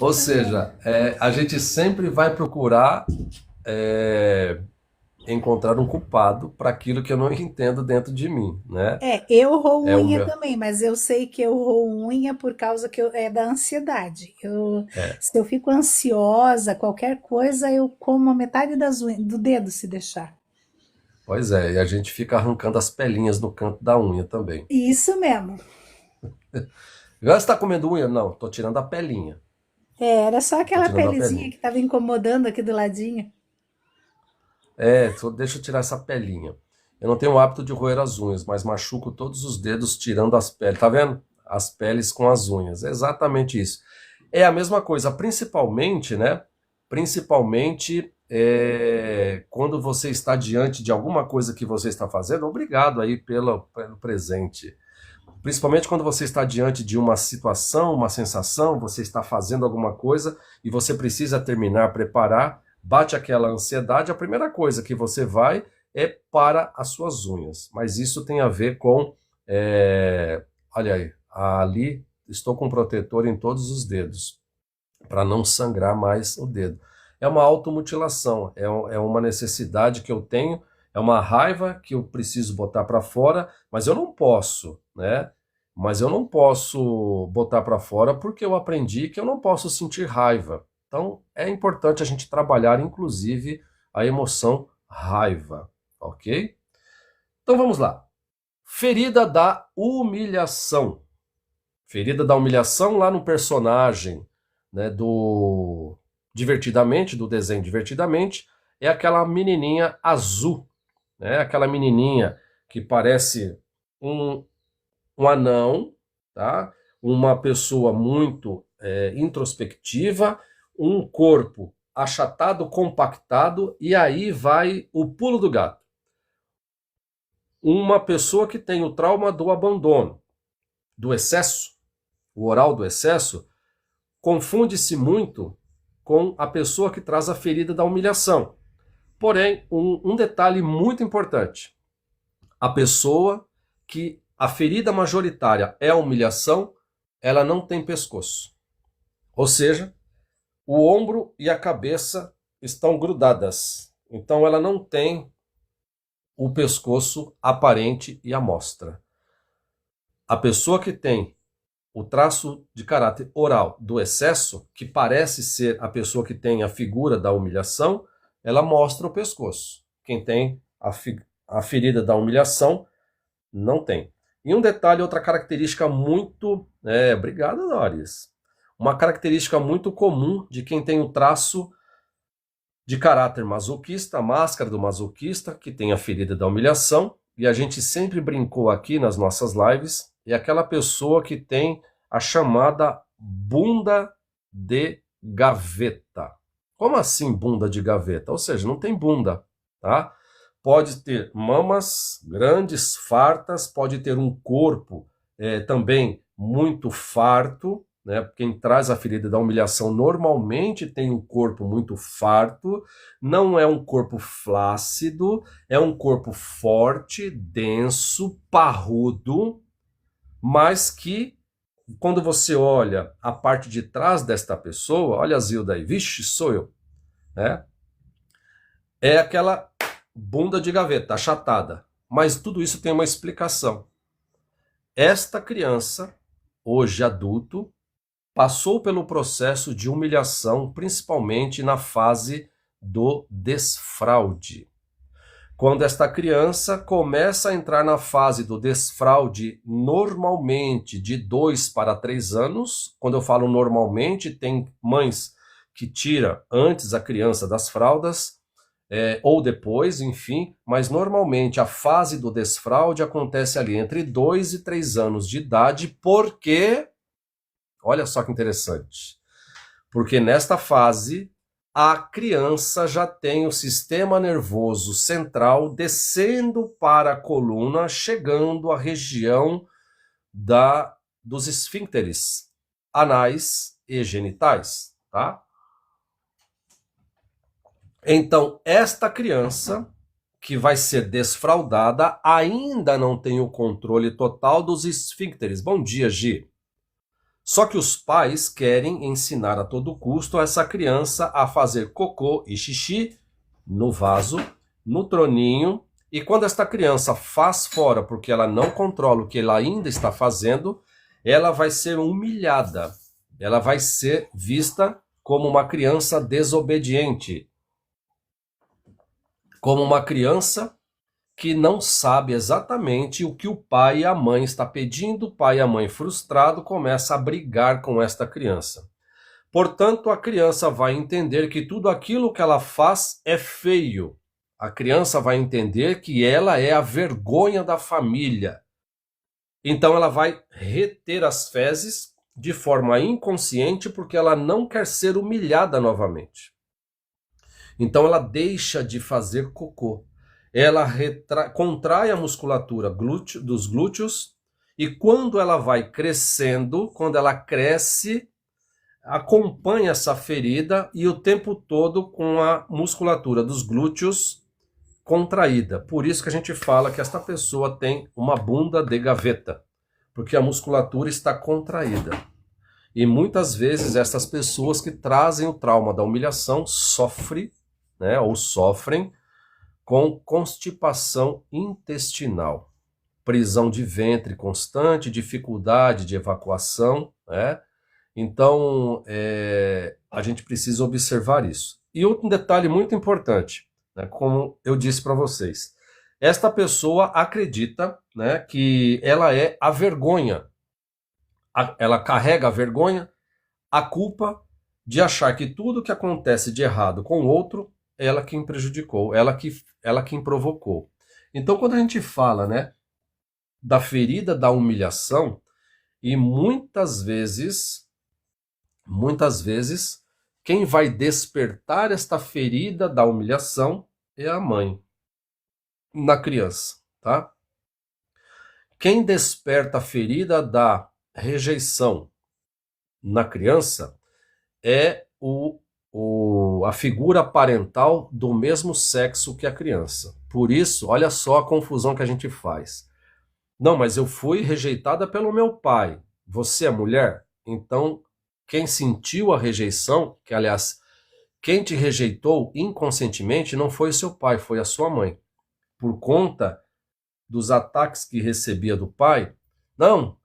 Speaker 1: Ou seja, a gente sempre vai procurar é, encontrar um culpado para aquilo que eu não entendo dentro de mim, né?
Speaker 4: Eu roo
Speaker 1: É o
Speaker 4: unha
Speaker 1: meu.
Speaker 4: também, mas eu sei que eu roo unha por causa é da ansiedade.
Speaker 1: É,
Speaker 4: Se eu fico ansiosa, qualquer coisa, eu como a metade das unhas, do dedo se deixar.
Speaker 1: pois é, e a gente fica arrancando as pelinhas no canto da unha também.
Speaker 4: Isso mesmo.
Speaker 1: Agora você está comendo unha? Não, tô tirando a pelinha.
Speaker 4: Era só
Speaker 1: Tô
Speaker 4: aquela
Speaker 1: tirando a
Speaker 4: pelezinha
Speaker 1: pelinha.
Speaker 4: que estava incomodando aqui do ladinho.
Speaker 1: Deixa eu tirar essa pelinha. Eu não tenho o hábito de roer as unhas, mas machuco todos os dedos tirando as peles. Tá vendo? As peles com as unhas. É exatamente isso. É a mesma coisa, principalmente, né? Principalmente quando você está diante de alguma coisa que você está fazendo. Obrigado aí pelo presente. Principalmente quando você está diante de uma situação, uma sensação, você está fazendo alguma coisa e você precisa terminar, preparar, bate aquela ansiedade, a primeira coisa que você vai é para as suas unhas. Mas isso tem a ver com. Olha aí, ali estou com protetor em todos os dedos, para não sangrar mais o dedo. É uma automutilação, é uma necessidade que eu tenho, é uma raiva que eu preciso botar para fora, mas eu não posso, né? Mas eu não posso botar para fora porque eu aprendi que eu não posso sentir raiva. Então é importante a gente trabalhar, inclusive, a emoção raiva, ok? Então vamos lá. Ferida da humilhação. Ferida da humilhação lá no personagem, né, do Divertidamente, do desenho Divertidamente, é aquela menininha azul, né? Aquela menininha que parece um, um anão, tá? Uma pessoa muito introspectiva, um corpo achatado, compactado, e aí vai o pulo do gato. Uma pessoa que tem o trauma do abandono, do excesso, o oral do excesso, confunde-se muito com a pessoa que traz a ferida da humilhação. Porém, um detalhe muito importante: a pessoa que a ferida majoritária é a humilhação, ela não tem pescoço. Ou seja, o ombro e a cabeça estão grudadas. Então ela não tem o pescoço aparente e à mostra. A pessoa que tem o traço de caráter oral do excesso, que parece ser a pessoa que tem a figura da humilhação, ela mostra o pescoço. Quem tem a ferida da humilhação não tem. E um detalhe, outra característica muito. Obrigado, Doris. Uma característica muito comum de quem tem o traço de caráter masoquista, a máscara do masoquista, que tem a ferida da humilhação, e a gente sempre brincou aqui nas nossas lives, é aquela pessoa que tem a chamada bunda de gaveta. Como assim bunda de gaveta? Ou seja, não tem bunda, tá? Pode ter mamas grandes, fartas, pode ter um corpo também muito farto, né? Quem traz a ferida da humilhação normalmente tem um corpo muito farto, não é um corpo flácido, é um corpo forte, denso, parrudo, mas que quando você olha a parte de trás desta pessoa, olha a Zilda aí, vixe, sou eu, né? É aquela bunda de gaveta, achatada. Mas tudo isso tem uma explicação. Esta criança, hoje adulto, passou pelo processo de humilhação, principalmente na fase do desfraude. Quando esta criança começa a entrar na fase do desfraude, normalmente de 2 para 3 anos, quando eu falo normalmente, tem mães que tiram antes a criança das fraldas, ou depois, enfim, mas normalmente a fase do desfraude acontece ali entre 2 e 3 anos de idade, porque, olha só que interessante, porque nesta fase a criança já tem o sistema nervoso central descendo para a coluna, chegando à região dos esfíncteres anais e genitais, tá? Então, esta criança que vai ser desfraldada ainda não tem o controle total dos esfíncteres. Bom dia, Gi. Só que os pais querem ensinar a todo custo essa criança a fazer cocô e xixi no vaso, no troninho, e quando esta criança faz fora porque ela não controla o que ela ainda está fazendo, ela vai ser humilhada, ela vai ser vista como uma criança desobediente, como uma criança que não sabe exatamente o que o pai e a mãe está pedindo. O pai e a mãe, frustrado, começa a brigar com esta criança. Portanto, a criança vai entender que tudo aquilo que ela faz é feio. A criança vai entender que ela é a vergonha da família. Então ela vai reter as fezes de forma inconsciente porque ela não quer ser humilhada novamente. Então ela deixa de fazer cocô. Ela contrai a musculatura dos glúteos e quando ela vai crescendo, quando ela cresce, acompanha essa ferida e o tempo todo com a musculatura dos glúteos contraída. Por isso que a gente fala que esta pessoa tem uma bunda de gaveta, porque a musculatura está contraída. E muitas vezes essas pessoas que trazem o trauma da humilhação sofrem com constipação intestinal, prisão de ventre constante, dificuldade de evacuação, né? Então, a gente precisa observar isso. E outro detalhe muito importante, né, como eu disse para vocês, esta pessoa acredita, né, que ela é a vergonha, ela carrega a vergonha, a culpa de achar que tudo que acontece de errado com o outro, ela quem prejudicou, ela quem provocou. Então, quando a gente fala, né, da ferida da humilhação, e muitas vezes, quem vai despertar esta ferida da humilhação é a mãe na criança, tá? Quem desperta a ferida da rejeição na criança é a figura parental do mesmo sexo que a criança. Por isso, olha só a confusão que a gente faz. Não, mas eu fui rejeitada pelo meu pai. Você é mulher? Então, quem sentiu a rejeição, que aliás, quem te rejeitou inconscientemente não foi o seu pai, foi a sua mãe. Por conta dos ataques que recebia do pai. Não,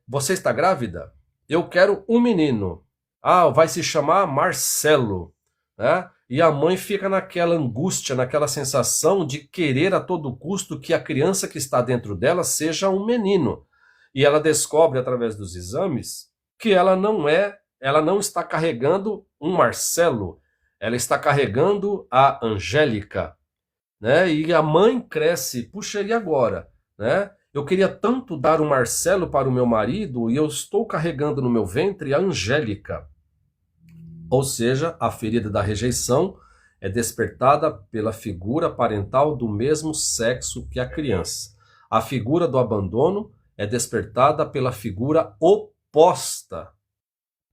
Speaker 1: você está grávida? Eu quero um menino. Ah, vai se chamar Marcelo, né? E a mãe fica naquela angústia, naquela sensação de querer a todo custo que a criança que está dentro dela seja um menino. E ela descobre através dos exames que ela não está carregando um Marcelo, ela está carregando a Angélica, né? E a mãe cresce, puxa, e agora, né? Eu queria tanto dar o Marcelo para o meu marido e eu estou carregando no meu ventre a Angélica. Ou seja, a ferida da rejeição é despertada pela figura parental do mesmo sexo que a criança. A figura do abandono é despertada pela figura oposta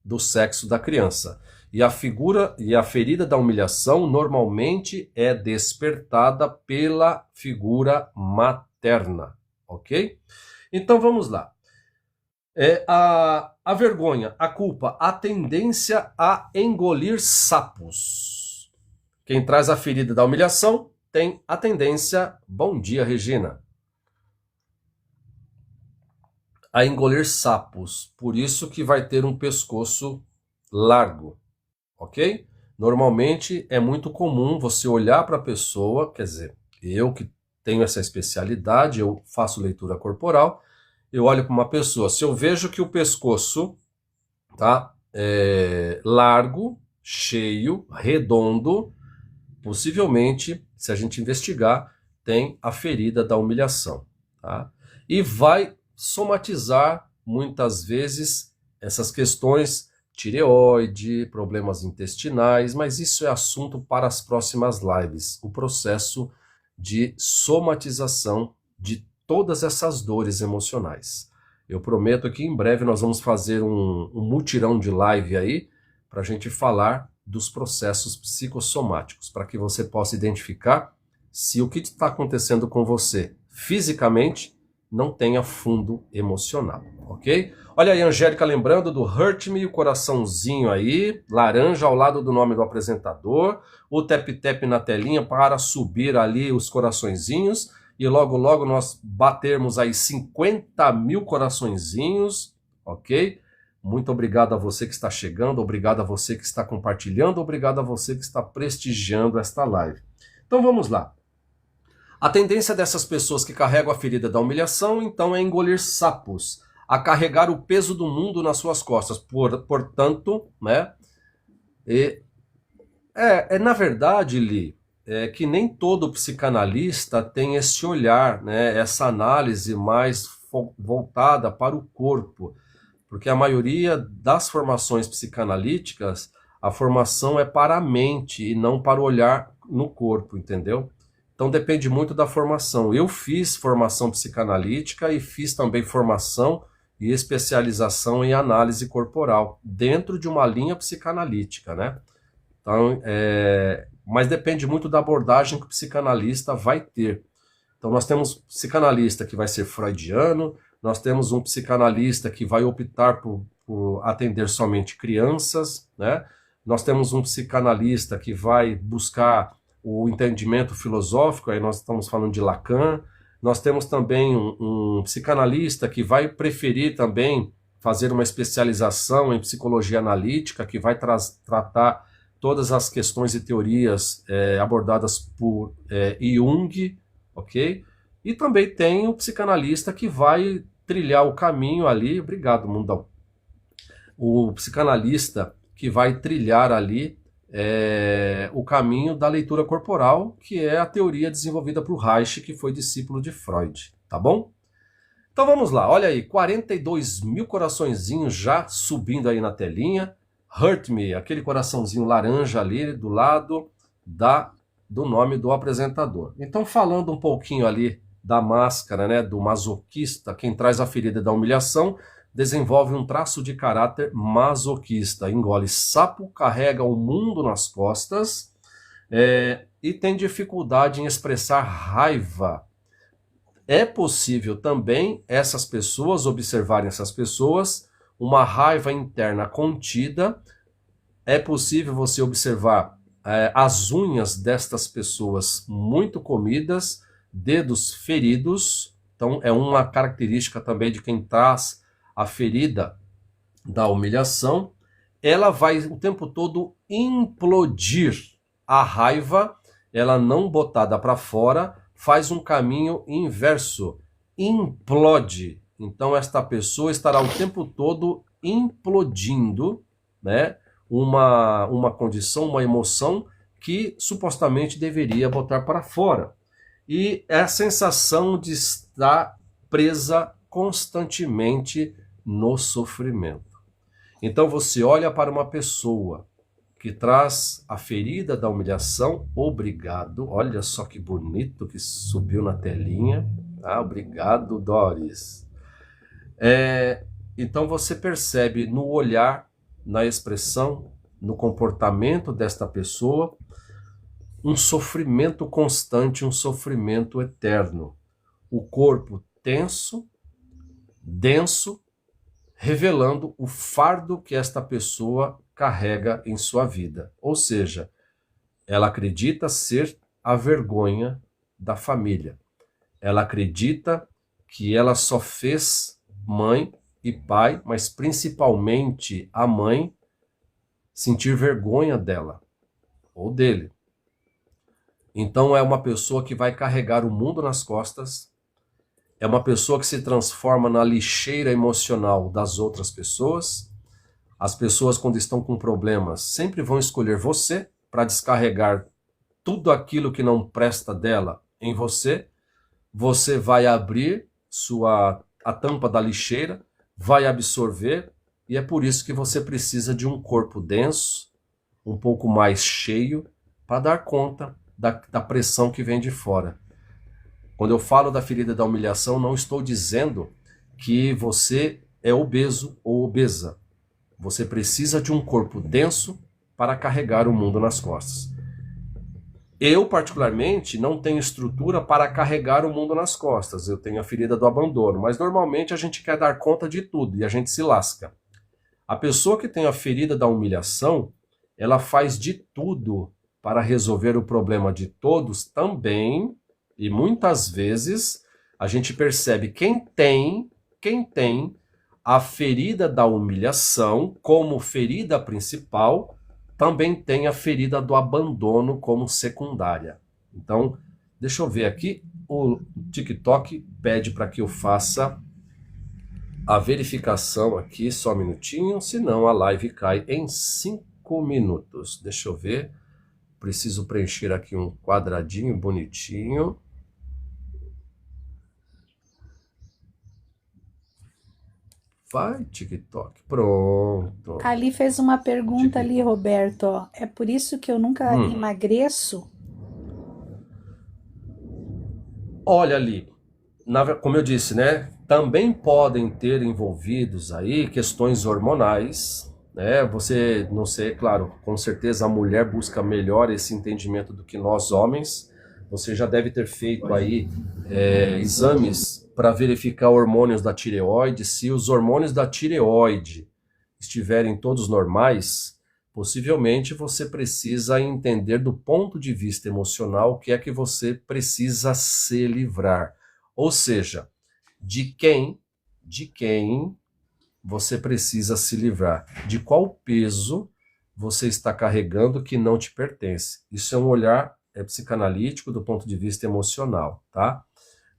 Speaker 1: do sexo da criança. E a ferida da humilhação normalmente é despertada pela figura materna. Ok? Então vamos lá. A vergonha, a culpa, a tendência a engolir sapos. Quem traz a ferida da humilhação tem a tendência, bom dia Regina, a engolir sapos. Por isso que vai ter um pescoço largo, ok? Normalmente é muito comum você olhar para a pessoa, quer dizer, eu que tenho essa especialidade, eu faço leitura corporal, eu olho para uma pessoa, se eu vejo que o pescoço tá largo, cheio, redondo, possivelmente, se a gente investigar, tem a ferida da humilhação, tá? E vai somatizar muitas vezes essas questões tireoide, problemas intestinais, mas isso é assunto para as próximas lives, o processo de somatização de todas essas dores emocionais. Eu prometo que em breve nós vamos fazer um mutirão de live aí para a gente falar dos processos psicossomáticos, para que você possa identificar se o que está acontecendo com você fisicamente não tenha fundo emocional, ok? Olha aí, Angélica, lembrando do Hurt Me, o coraçãozinho aí, laranja ao lado do nome do apresentador, o tap-tap na telinha para subir ali os coraçõezinhos, e logo logo nós batermos aí 50 mil coraçõezinhos, ok? Muito obrigado a você que está chegando, obrigado a você que está compartilhando, obrigado a você que está prestigiando esta live. Então vamos lá. A tendência dessas pessoas que carregam a ferida da humilhação, então, é engolir sapos, a carregar o peso do mundo nas suas costas. Portanto, né? Na verdade, Li, é que nem todo psicanalista tem esse olhar, né? Essa análise mais voltada para o corpo. Porque a maioria das formações psicanalíticas, a formação é para a mente e não para o olhar no corpo, entendeu? Então depende muito da formação. Eu fiz formação psicanalítica e fiz também formação e especialização em análise corporal, dentro de uma linha psicanalítica, né? Então, mas depende muito da abordagem que o psicanalista vai ter. Então nós temos psicanalista que vai ser freudiano, nós temos um psicanalista que vai optar por atender somente crianças, né? Nós temos um psicanalista que vai buscar o entendimento filosófico, aí nós estamos falando de Lacan. Nós temos também um psicanalista que vai preferir também fazer uma especialização em psicologia analítica, que vai tratar todas as questões e teorias abordadas por Jung, ok? E também tem o psicanalista que vai trilhar o caminho ali, obrigado, mundão, o psicanalista que vai trilhar ali o caminho da leitura corporal, que é a teoria desenvolvida por Reich, que foi discípulo de Freud, tá bom? Então vamos lá, olha aí, 42 mil coraçõezinhos já subindo aí na telinha. Hurt Me, aquele coraçãozinho laranja ali do lado do nome do apresentador. Então, falando um pouquinho ali da máscara, né, do masoquista, quem traz a ferida da humilhação, desenvolve um traço de caráter masoquista, engole sapo, carrega o mundo nas costas e tem dificuldade em expressar raiva. É possível também observarem essas pessoas, uma raiva interna contida. É possível você observar as unhas destas pessoas muito comidas, dedos feridos. Então é uma característica também de quem traz a ferida da humilhação. Ela vai o tempo todo implodir. A raiva, ela não botada para fora, faz um caminho inverso, implode. Então esta pessoa estará o tempo todo implodindo, né? Uma condição, uma emoção que supostamente deveria botar para fora. E é a sensação de estar presa constantemente no sofrimento. Então você olha para uma pessoa que traz a ferida da humilhação, obrigado, olha só que bonito que subiu na telinha, ah, obrigado, Doris. Então você percebe no olhar, na expressão, no comportamento desta pessoa, um sofrimento constante, um sofrimento eterno. O corpo tenso, denso, revelando o fardo que esta pessoa carrega em sua vida. Ou seja, ela acredita ser a vergonha da família. Ela acredita que ela só fez mãe e pai, mas principalmente a mãe, sentir vergonha dela ou dele. Então é uma pessoa que vai carregar o mundo nas costas, é uma pessoa que se transforma na lixeira emocional das outras pessoas. As pessoas, quando estão com problemas, sempre vão escolher você para descarregar tudo aquilo que não presta dela em você. Você vai abrir a tampa da lixeira, vai absorver, e é por isso que você precisa de um corpo denso, um pouco mais cheio, para dar conta da pressão que vem de fora. Quando eu falo da ferida da humilhação, não estou dizendo que você é obeso ou obesa. Você precisa de um corpo denso para carregar o mundo nas costas. Eu, particularmente, não tenho estrutura para carregar o mundo nas costas. Eu tenho a ferida do abandono, mas normalmente a gente quer dar conta de tudo e a gente se lasca. A pessoa que tem a ferida da humilhação, ela faz de tudo para resolver o problema de todos também, e muitas vezes a gente percebe quem tem a ferida da humilhação como ferida principal, também tem a ferida do abandono como secundária. Então, deixa eu ver aqui, o TikTok pede para que eu faça a verificação aqui, só um minutinho, senão a live cai em 5 minutos. Deixa eu ver, preciso preencher aqui um quadradinho bonitinho. Vai, TikTok, pronto.
Speaker 4: Ali fez uma pergunta ali, Roberto, ó. É por isso que eu nunca emagreço?
Speaker 1: Olha ali, como eu disse, né? Também podem ter envolvidos aí questões hormonais, né? Você, não sei, claro, com certeza a mulher busca melhor esse entendimento do que nós homens. Você já deve ter feito aí exames para verificar hormônios da tireoide. Se os hormônios da tireoide estiverem todos normais, possivelmente você precisa entender do ponto de vista emocional o que é que você precisa se livrar. Ou seja, de quem você precisa se livrar, de qual peso você está carregando que não te pertence. Isso é um olhar psicanalítico do ponto de vista emocional, tá?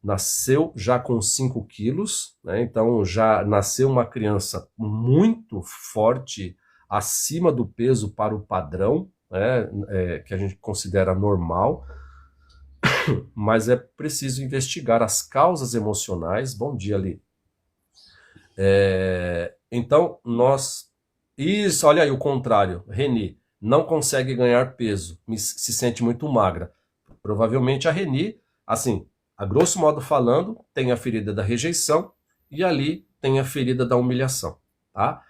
Speaker 1: Nasceu já com 5 quilos, né? Então já nasceu uma criança muito forte, acima do peso para o padrão, né? Que a gente considera normal, mas é preciso investigar as causas emocionais. Bom dia, Ali. Então, Isso, olha aí o contrário. Reni não consegue ganhar peso, se sente muito magra. Provavelmente a Reni, assim, a grosso modo falando, tem a ferida da rejeição e ali tem a ferida da humilhação, tá?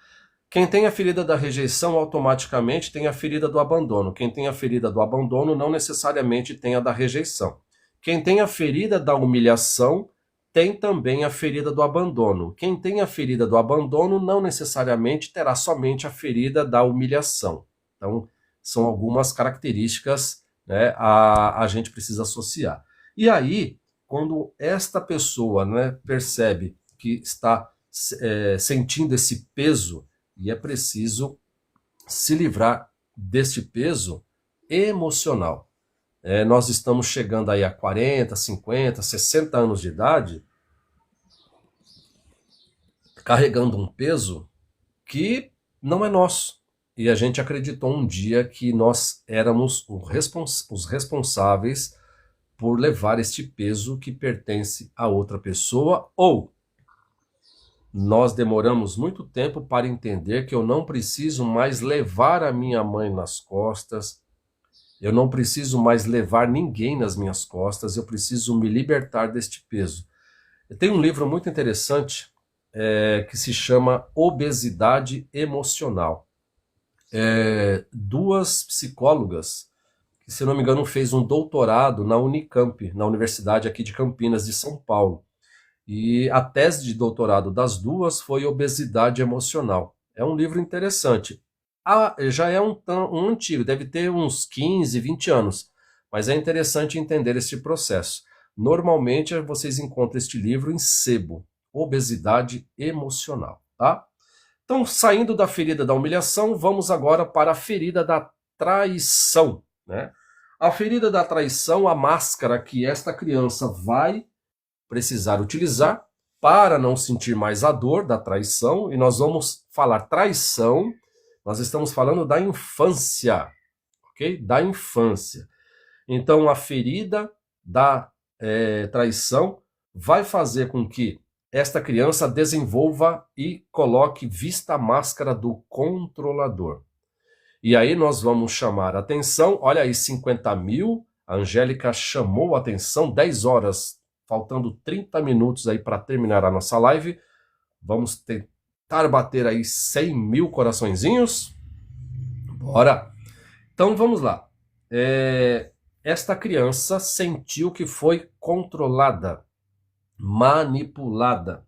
Speaker 1: Quem tem a ferida da rejeição automaticamente tem a ferida do abandono. Quem tem a ferida do abandono não necessariamente tem a da rejeição. Quem tem a ferida da humilhação tem também a ferida do abandono. Quem tem a ferida do abandono não necessariamente terá somente a ferida da humilhação. Então, são algumas características, né, a gente precisa associar. E aí, quando esta pessoa, né, percebe que está sentindo esse peso, e é preciso se livrar deste peso emocional. Nós estamos chegando aí a 40, 50, 60 anos de idade, carregando um peso que não é nosso. E a gente acreditou um dia que nós éramos os responsáveis por levar este peso que pertence a outra pessoa, ou nós demoramos muito tempo para entender que eu não preciso mais levar a minha mãe nas costas, eu não preciso mais levar ninguém nas minhas costas, eu preciso me libertar deste peso. Tem um livro muito interessante que se chama Obesidade Emocional. Duas psicólogas, que se não me engano fez um doutorado na Unicamp, na Universidade aqui de Campinas, de São Paulo. E a tese de doutorado das duas foi Obesidade Emocional. É um livro interessante. Já é um antigo, deve ter uns 15, 20 anos, mas é interessante entender esse processo. Normalmente vocês encontram este livro em sebo, Obesidade Emocional, tá? Então, saindo da ferida da humilhação, vamos agora para a ferida da traição, né? A ferida da traição, a máscara que esta criança vai precisar utilizar para não sentir mais a dor da traição, e nós vamos falar traição, nós estamos falando da infância, ok? Da infância. Então, a ferida da traição vai fazer com que esta criança desenvolva e coloque vista a máscara do controlador. E aí nós vamos chamar a atenção, olha aí, 50 mil, a Angélica chamou a atenção, 10 horas, faltando 30 minutos aí para terminar a nossa live. Vamos tentar bater aí 100 mil coraçõezinhos. Bora! Então vamos lá. esta criança sentiu que foi controlada, manipulada,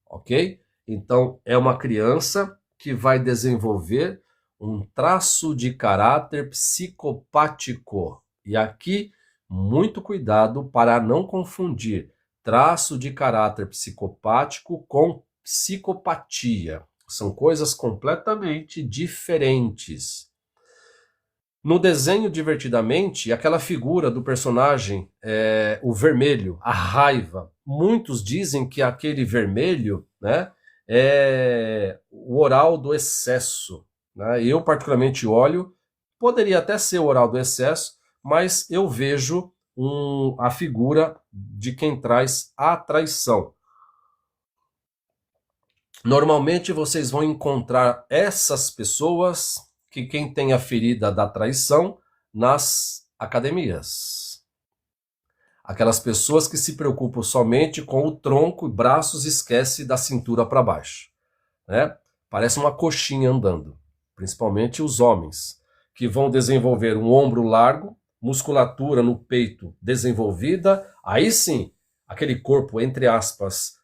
Speaker 1: ok? Então, é uma criança que vai desenvolver um traço de caráter psicopático. E aqui, muito cuidado para não confundir traço de caráter psicopático com psicopatia. São coisas completamente diferentes. No desenho Divertidamente, aquela figura do personagem, o vermelho, a raiva, muitos dizem que aquele vermelho, né, é o oral do excesso, né? Eu particularmente olho, poderia até ser o oral do excesso, mas eu vejo a figura de quem traz a traição. Normalmente vocês vão encontrar essas pessoas, que quem tem a ferida da traição, nas academias. Aquelas pessoas que se preocupam somente com o tronco e braços, esquece da cintura para baixo, né? Parece uma coxinha andando. Principalmente os homens, que vão desenvolver um ombro largo, musculatura no peito desenvolvida, aí sim, aquele corpo, entre aspas,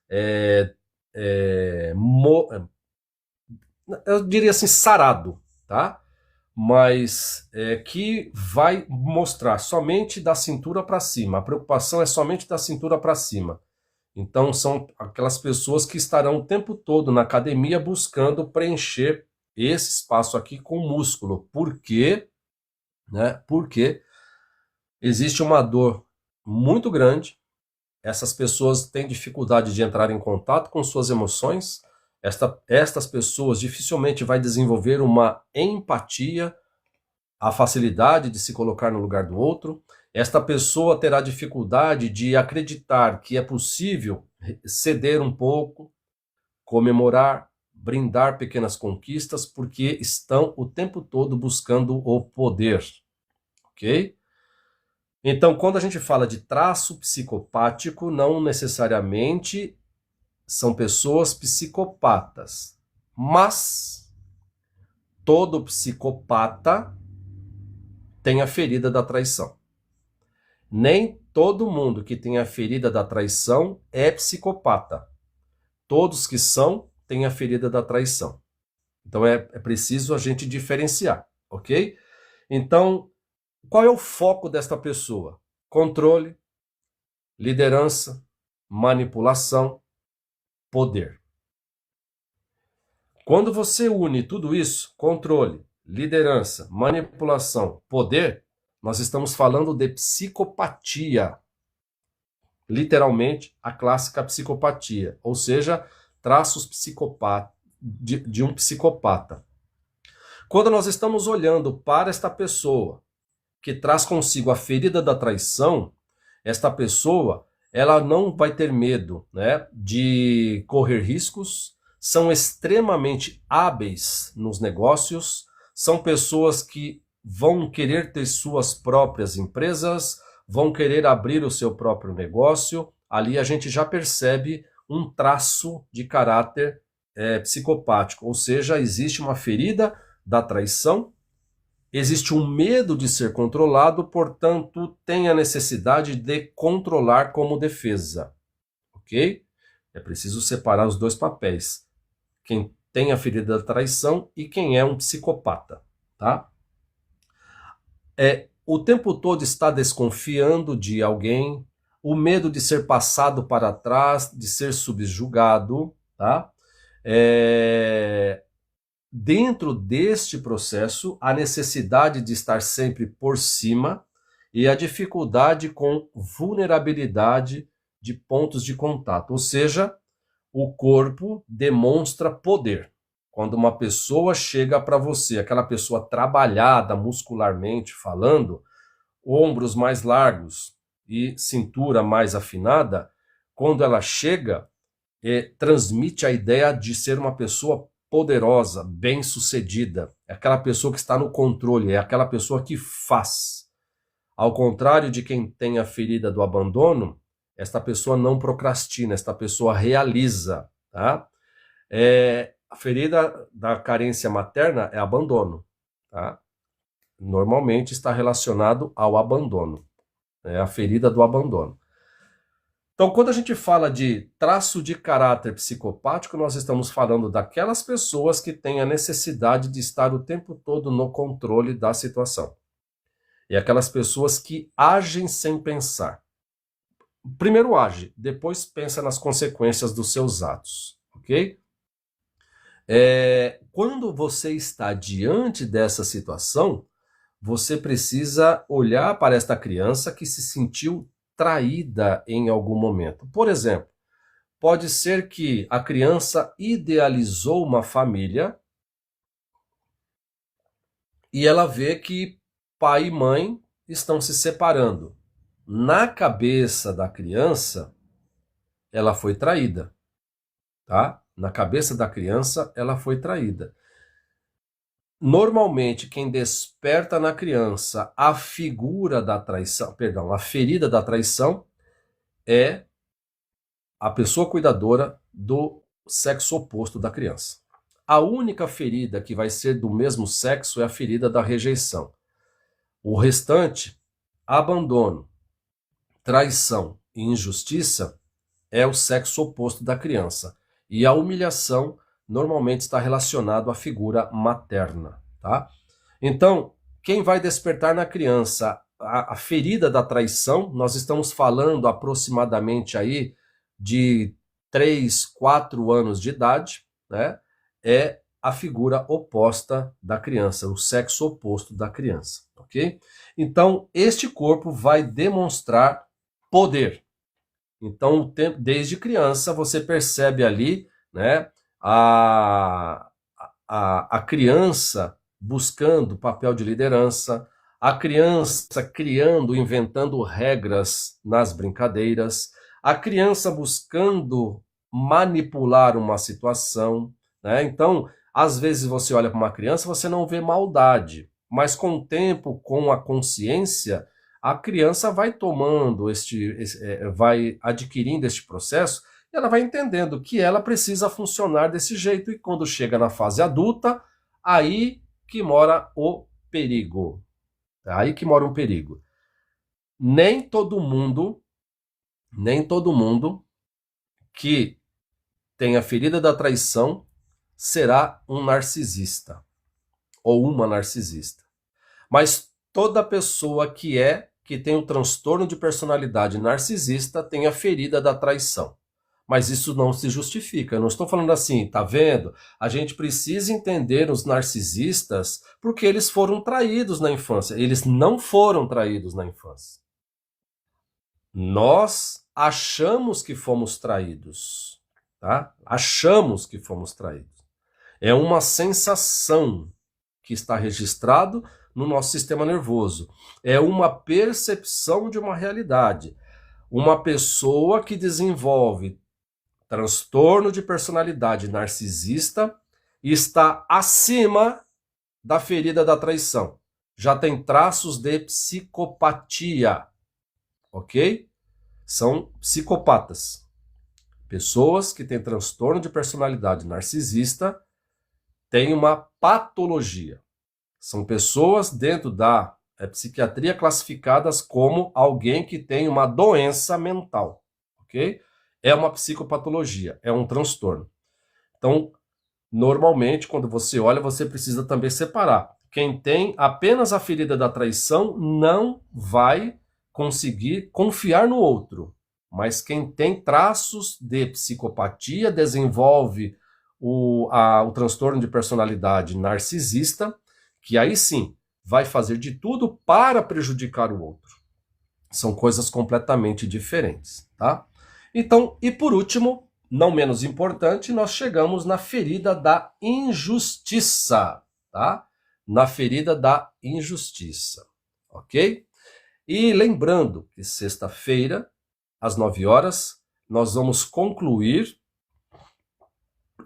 Speaker 1: eu diria assim, sarado, tá? Mas que vai mostrar somente da cintura para cima. A preocupação é somente da cintura para cima. Então são aquelas pessoas que estarão o tempo todo na academia buscando preencher esse espaço aqui com músculo. Por quê? Né? Porque existe uma dor muito grande. Essas pessoas têm dificuldade de entrar em contato com suas emoções. Estas pessoas dificilmente vai desenvolver uma empatia, a facilidade de se colocar no lugar do outro. Esta pessoa terá dificuldade de acreditar que é possível ceder um pouco, comemorar, brindar pequenas conquistas, porque estão o tempo todo buscando o poder, ok? Então, quando a gente fala de traço psicopático, não necessariamente são pessoas psicopatas, mas todo psicopata tem a ferida da traição. Nem todo mundo que tem a ferida da traição é psicopata. Todos que são têm a ferida da traição. Então é preciso a gente diferenciar, ok? Então, qual é o foco desta pessoa? Controle, liderança, manipulação, poder. Quando você une tudo isso, controle, liderança, manipulação, poder, nós estamos falando de psicopatia. Literalmente, a clássica psicopatia, ou seja, traços de um psicopata. Quando nós estamos olhando para esta pessoa que traz consigo a ferida da traição, esta pessoa, ela não vai ter medo, né, de correr riscos, são extremamente hábeis nos negócios, são pessoas que vão querer ter suas próprias empresas, vão querer abrir o seu próprio negócio. Ali a gente já percebe um traço de caráter psicopático, ou seja, existe uma ferida da traição, existe um medo de ser controlado, portanto, tem a necessidade de controlar como defesa, ok? É preciso separar os dois papéis, quem tem a ferida da traição e quem é um psicopata, tá? O tempo todo está desconfiando de alguém, o medo de ser passado para trás, de ser subjugado, tá? Dentro deste processo, a necessidade de estar sempre por cima e a dificuldade com vulnerabilidade de pontos de contato, ou seja, o corpo demonstra poder. Quando uma pessoa chega para você, aquela pessoa trabalhada muscularmente falando, ombros mais largos e cintura mais afinada, quando ela chega, transmite a ideia de ser uma pessoa poderosa, bem-sucedida. É aquela pessoa que está no controle, é aquela pessoa que faz. Ao contrário de quem tem a ferida do abandono, esta pessoa não procrastina, esta pessoa realiza, tá? A ferida da carência materna é abandono, tá? Normalmente está relacionado ao abandono, a ferida do abandono. Então, quando a gente fala de traço de caráter psicopático, nós estamos falando daquelas pessoas que têm a necessidade de estar o tempo todo no controle da situação. E aquelas pessoas que agem sem pensar. Primeiro age, depois pensa nas consequências dos seus atos, ok? Quando você está diante dessa situação, você precisa olhar para esta criança que se sentiu traída em algum momento. Por exemplo, pode ser que a criança idealizou uma família e ela vê que pai e mãe estão se separando. Na cabeça da criança, ela foi traída, tá? Na cabeça da criança, ela foi traída. Normalmente, quem desperta na criança a figura da traição, perdão, a ferida da traição, é a pessoa cuidadora do sexo oposto da criança. A única ferida que vai ser do mesmo sexo é a ferida da rejeição. O restante, abandono, traição e injustiça, é o sexo oposto da criança. E a humilhação normalmente está relacionado à figura materna, tá? Então, quem vai despertar na criança a ferida da traição, nós estamos falando aproximadamente aí de 3, 4 anos de idade, né? É a figura oposta da criança, o sexo oposto da criança, ok? Então, este corpo vai demonstrar poder. Então, desde criança, você percebe ali, né, a criança buscando papel de liderança, a criança criando, inventando regras nas brincadeiras, a criança buscando manipular uma situação, né? Então, às vezes você olha para uma criança, você não vê maldade, mas com o tempo, com a consciência, a criança vai tomando vai adquirindo este processo e ela vai entendendo que ela precisa funcionar desse jeito. E quando chega na fase adulta, aí que mora o perigo. Aí que mora um perigo. Nem todo mundo que tem a ferida da traição será um narcisista ou uma narcisista. Mas toda pessoa que tem um transtorno de personalidade narcisista tem a ferida da traição. Mas isso não se justifica. Eu não estou falando assim, tá vendo? A gente precisa entender os narcisistas porque eles foram traídos na infância. Eles não foram traídos na infância. Nós achamos que fomos traídos, tá? Achamos que fomos traídos. É uma sensação que está registrado no nosso sistema nervoso. É uma percepção de uma realidade. Uma pessoa que desenvolve transtorno de personalidade narcisista está acima da ferida da traição. Já tem traços de psicopatia, ok? São psicopatas. Pessoas que têm transtorno de personalidade narcisista têm uma patologia. São pessoas dentro da psiquiatria classificadas como alguém que tem uma doença mental, ok? É uma psicopatologia, é um transtorno. Então, normalmente, quando você olha, você precisa também separar. Quem tem apenas a ferida da traição não vai conseguir confiar no outro. Mas quem tem traços de psicopatia desenvolve o transtorno de personalidade narcisista, que aí sim vai fazer de tudo para prejudicar o outro. São coisas completamente diferentes, tá? Então, e por último, não menos importante, nós chegamos na ferida da injustiça, tá? Na ferida da injustiça, ok? E lembrando que sexta-feira, às 9 horas, nós vamos concluir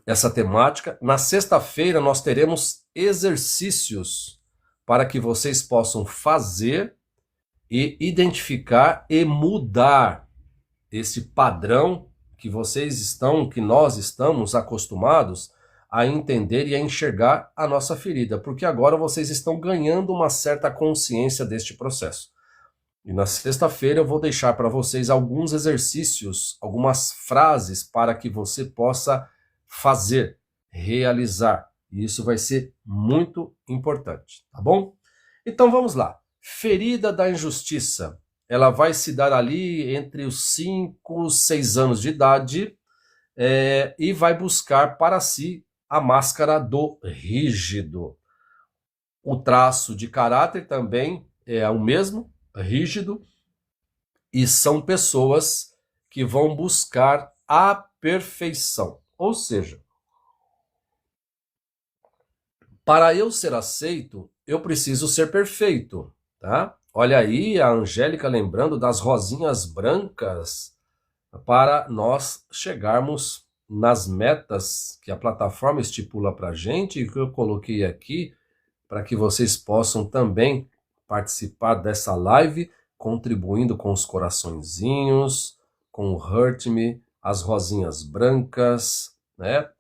Speaker 1: essa temática. Na sexta-feira, nós teremos exercícios para que vocês possam fazer e identificar e mudar esse padrão que nós estamos acostumados a entender e a enxergar a nossa ferida, porque agora vocês estão ganhando uma certa consciência deste processo. E na sexta-feira eu vou deixar para vocês alguns exercícios, algumas frases para que você possa fazer, realizar. E isso vai ser muito importante, tá bom? Então vamos lá. Ferida da injustiça. Ela vai se dar ali entre os 5, 6 anos de idade e vai buscar para si a máscara do rígido. O traço de caráter também é o mesmo, rígido, e são pessoas que vão buscar a perfeição. Ou seja, para eu ser aceito, eu preciso ser perfeito, tá? Olha aí a Angélica lembrando das rosinhas brancas para nós chegarmos nas metas que a plataforma estipula para a gente e que eu coloquei aqui para que vocês possam também participar dessa live, contribuindo com os coraçõezinhos, com o Hurt Me, as rosinhas brancas, né?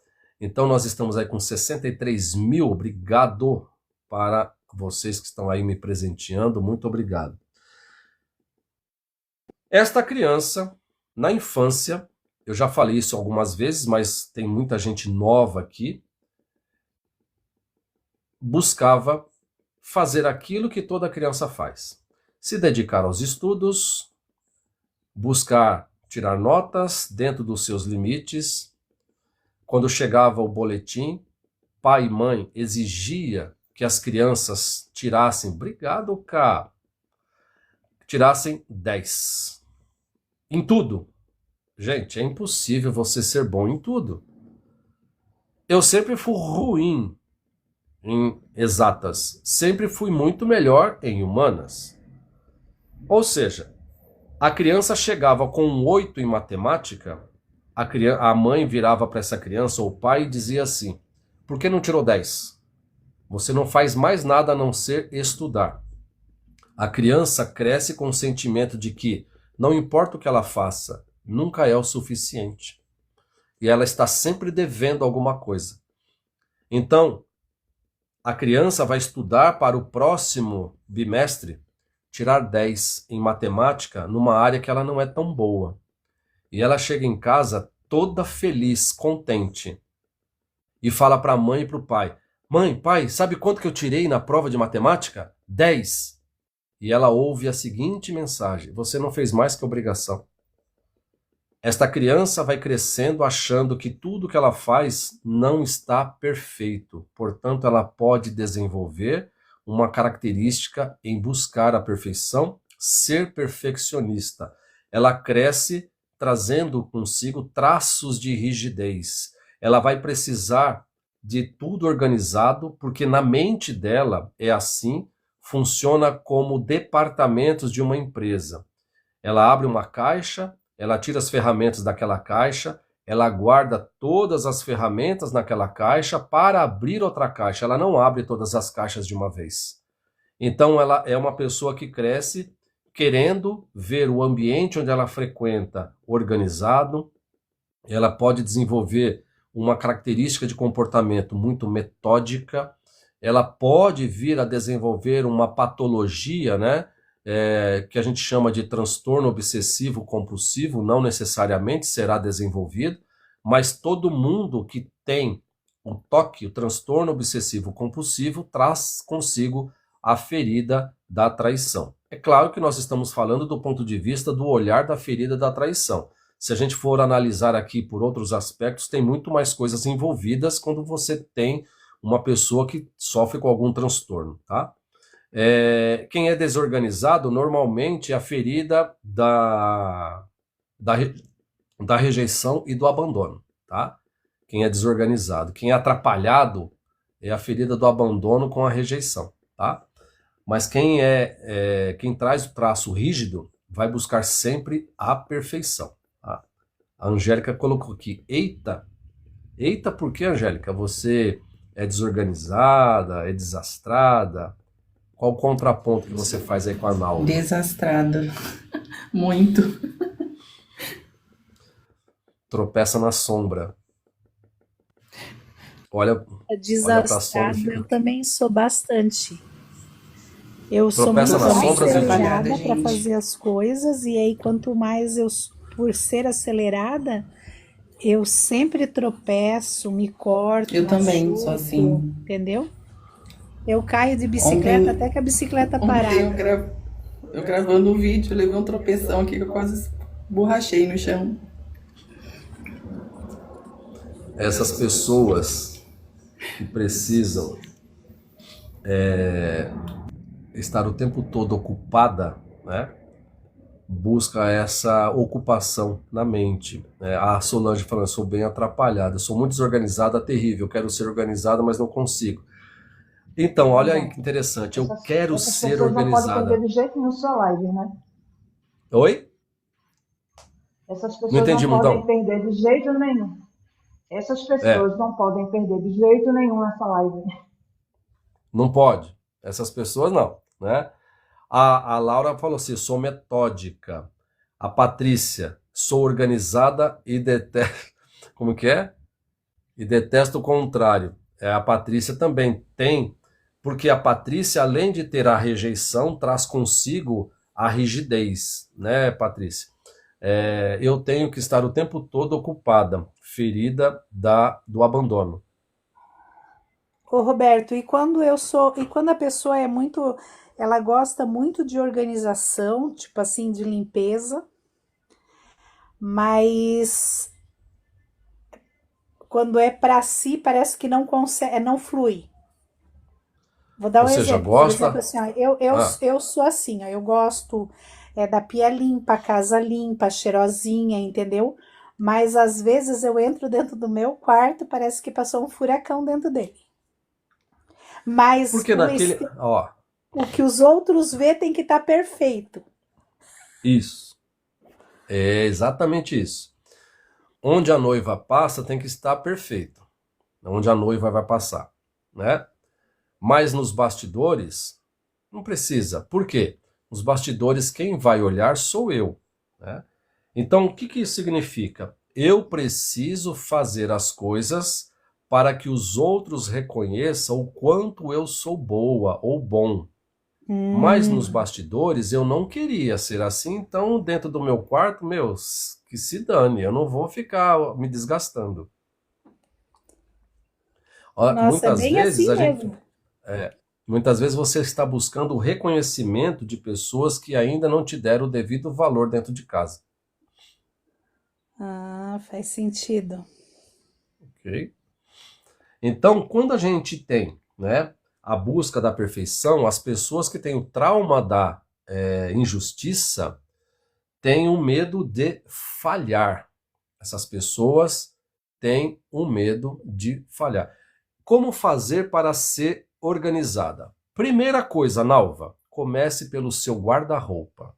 Speaker 1: Então nós estamos aí com 63 mil, obrigado para vocês que estão aí me presenteando, muito obrigado. Esta criança, na infância, eu já falei isso algumas vezes, mas tem muita gente nova aqui, buscava fazer aquilo que toda criança faz. Se dedicar aos estudos, buscar tirar notas dentro dos seus limites. Quando chegava o boletim, pai e mãe exigia que as crianças tirassem, obrigado, Cá, tirassem 10. Em tudo. Gente, é impossível você ser bom em tudo. Eu sempre fui ruim em exatas, sempre fui muito melhor em humanas. Ou seja, a criança chegava com um 8 em matemática, a mãe virava para essa criança, ou o pai, e dizia assim, por que não tirou 10? Você não faz mais nada a não ser estudar. A criança cresce com o sentimento de que não importa o que ela faça, nunca é o suficiente. E ela está sempre devendo alguma coisa. Então, a criança vai estudar para o próximo bimestre tirar 10 em matemática numa área que ela não é tão boa. E ela chega em casa toda feliz, contente. E fala para a mãe e para o pai, mãe, pai, sabe quanto que eu tirei na prova de matemática? 10. E ela ouve a seguinte mensagem, você não fez mais que obrigação. Esta criança vai crescendo achando que tudo que ela faz não está perfeito. Portanto, ela pode desenvolver uma característica em buscar a perfeição, ser perfeccionista. Ela cresce trazendo consigo traços de rigidez. Ela vai precisar de tudo organizado, porque na mente dela é assim, funciona como departamentos de uma empresa. Ela abre uma caixa, ela tira as ferramentas daquela caixa, ela guarda todas as ferramentas naquela caixa para abrir outra caixa. Ela não abre todas as caixas de uma vez. Então ela é uma pessoa que cresce querendo ver o ambiente onde ela frequenta organizado. Ela pode desenvolver uma característica de comportamento muito metódica. Ela pode vir a desenvolver uma patologia, né? Que a gente chama de transtorno obsessivo compulsivo, não necessariamente será desenvolvido, mas todo mundo que tem o TOC, o transtorno obsessivo compulsivo, traz consigo a ferida da traição. É claro que nós estamos falando do ponto de vista do olhar da ferida da traição. Se a gente for analisar aqui por outros aspectos, tem muito mais coisas envolvidas quando você tem uma pessoa que sofre com algum transtorno, tá? Quem é desorganizado, normalmente é a ferida da rejeição e do abandono, tá? Quem é desorganizado. Quem é atrapalhado é a ferida do abandono com a rejeição, tá? Mas quem traz o traço rígido vai buscar sempre a perfeição, tá? A Angélica colocou aqui, eita, por que, Angélica? Você é desorganizada, é desastrada? Qual o contraponto que você faz aí com a Arnaldo?
Speaker 3: Desastrada. Muito.
Speaker 1: Tropeça na sombra. Olha, olha para a sombra e
Speaker 4: Desastrada, eu
Speaker 1: fica.
Speaker 4: também sou bastante. Eu sou
Speaker 1: Tropeça
Speaker 3: Eu
Speaker 4: muito
Speaker 1: nas
Speaker 3: também sou
Speaker 1: sombras e
Speaker 3: atrapalhada,
Speaker 4: acelerada para
Speaker 3: gente.
Speaker 4: fazer as coisas, e aí quanto mais eu, por ser acelerada, eu sempre tropeço, me corto,
Speaker 3: Eu também sou
Speaker 4: machuco,
Speaker 3: assim.
Speaker 4: entendeu? Eu caio de bicicleta
Speaker 3: Ontem,
Speaker 4: até que a bicicleta
Speaker 3: ontem
Speaker 4: parada.
Speaker 3: eu gravando o vídeo, eu levei um tropeção aqui que eu quase borrachei no chão.
Speaker 1: essas pessoas que precisam estar o tempo todo ocupada, né? Busca essa ocupação na mente. A Solange falando, eu sou bem atrapalhada, eu sou muito desorganizada, terrível, eu quero ser organizada, mas não consigo. Então, olha aí
Speaker 2: Então,
Speaker 1: que interessante, eu
Speaker 2: essas,
Speaker 1: quero
Speaker 2: essas
Speaker 1: ser
Speaker 2: pessoas não podem perder
Speaker 1: organizada.
Speaker 2: de jeito nenhum sua live, né?
Speaker 1: Oi?
Speaker 2: Essas
Speaker 1: Não
Speaker 2: pessoas
Speaker 1: entendi,
Speaker 2: não podem
Speaker 1: mundão.
Speaker 2: perder de jeito nenhum. Essas
Speaker 1: É,
Speaker 2: pessoas não podem perder de jeito nenhum essa live.
Speaker 1: não pode. Essas pessoas não, né? A Laura falou assim, sou metódica. A Patrícia, sou organizada e detesto... Como que é? E detesto o contrário. A Patrícia também tem, porque a Patrícia, além de ter a rejeição, traz consigo a rigidez, né, Patrícia? Eu tenho que estar o tempo todo ocupada, ferida do abandono.
Speaker 4: Ô Roberto, e quando a pessoa é muito, ela gosta muito de organização, tipo assim, de limpeza, mas quando é para si, parece que não consegue, não flui. Vou dar
Speaker 1: Ou
Speaker 4: um
Speaker 1: seja,
Speaker 4: exemplo. Por exemplo,
Speaker 1: gosta...
Speaker 4: assim, ó,
Speaker 1: Ah,
Speaker 4: eu sou assim, ó, eu gosto da pia limpa, casa limpa, cheirosinha, entendeu? Mas às vezes eu entro dentro do meu quarto, parece que passou um furacão dentro dele. Mas
Speaker 1: porque naquele... Ó,
Speaker 4: o que os outros vê tem que estar perfeito.
Speaker 1: isso. É exatamente isso. Onde a noiva passa tem que estar perfeito. Onde a noiva vai passar, né? Mas nos bastidores, não precisa. Por quê? Nos bastidores, quem vai olhar sou eu, né? Então, o que que isso significa? Eu preciso fazer as coisas para que os outros reconheçam o quanto eu sou boa ou bom. Mas nos
Speaker 4: Hum,
Speaker 1: bastidores eu não queria ser assim, então dentro do meu quarto, que se dane, eu não vou ficar me desgastando. Ó,
Speaker 4: nossa, é bem assim mesmo.
Speaker 1: muitas vezes você está buscando o reconhecimento de pessoas que ainda não te deram o devido valor dentro de casa,
Speaker 4: Ah, faz sentido.
Speaker 1: ok? Então, quando a gente tem, né, a busca da perfeição, as pessoas que têm o trauma da injustiça têm o medo de falhar. Essas pessoas têm o medo de falhar. Como fazer para ser organizada? Primeira coisa, Nalva, comece pelo seu guarda-roupa.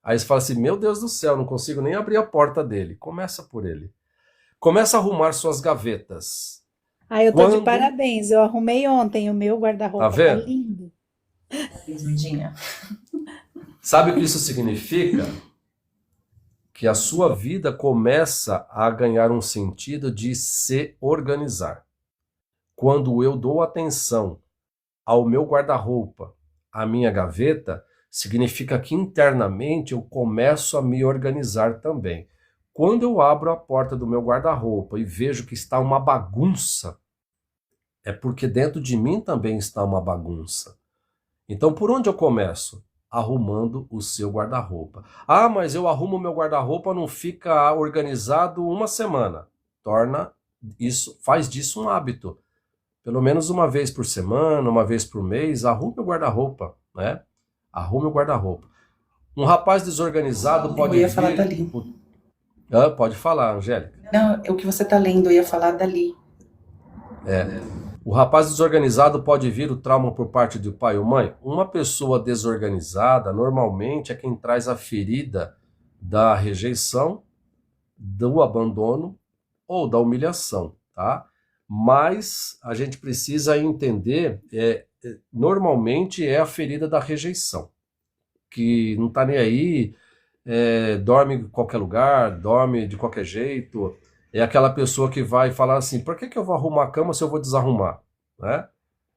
Speaker 1: Aí você fala assim, meu Deus do céu, não consigo nem abrir a porta dele. Começa por ele. Começa a arrumar suas gavetas.
Speaker 4: Ah, eu tô de
Speaker 1: Quando,
Speaker 4: parabéns. Eu arrumei ontem o meu
Speaker 1: tá
Speaker 4: guarda-roupa, tá
Speaker 1: vendo?
Speaker 4: lindo.
Speaker 3: Lindinha.
Speaker 1: Sabe o que isso significa? Que a sua vida começa a ganhar um sentido de se organizar. Quando eu dou atenção ao meu guarda-roupa, à minha gaveta, significa que internamente eu começo a me organizar também. Quando eu abro a porta do meu guarda-roupa e vejo que está uma bagunça, é porque dentro de mim também está uma bagunça. Então, por onde eu começo? Arrumando o seu guarda-roupa. Ah, mas eu arrumo o meu guarda-roupa, não fica organizado uma semana. Torna isso, faz disso um hábito. Pelo menos uma vez por semana, uma vez por mês, arrume o guarda-roupa, né? Arrume o guarda-roupa. Um rapaz desorganizado
Speaker 3: Eu
Speaker 1: pode
Speaker 3: ia falar
Speaker 1: vir.
Speaker 3: dali.
Speaker 1: Pode falar, Angélica.
Speaker 3: Não, é o que você tá lendo, eu ia falar dali.
Speaker 1: O rapaz desorganizado pode vir o trauma por parte do pai ou mãe? Uma pessoa desorganizada, normalmente, é quem traz a ferida da rejeição, do abandono ou da humilhação, tá? Mas a gente precisa entender, normalmente é a ferida da rejeição, que não tá nem aí, dorme em qualquer lugar, dorme de qualquer jeito. é aquela pessoa que vai falar assim, por que eu vou arrumar a cama se eu vou desarrumar? Né?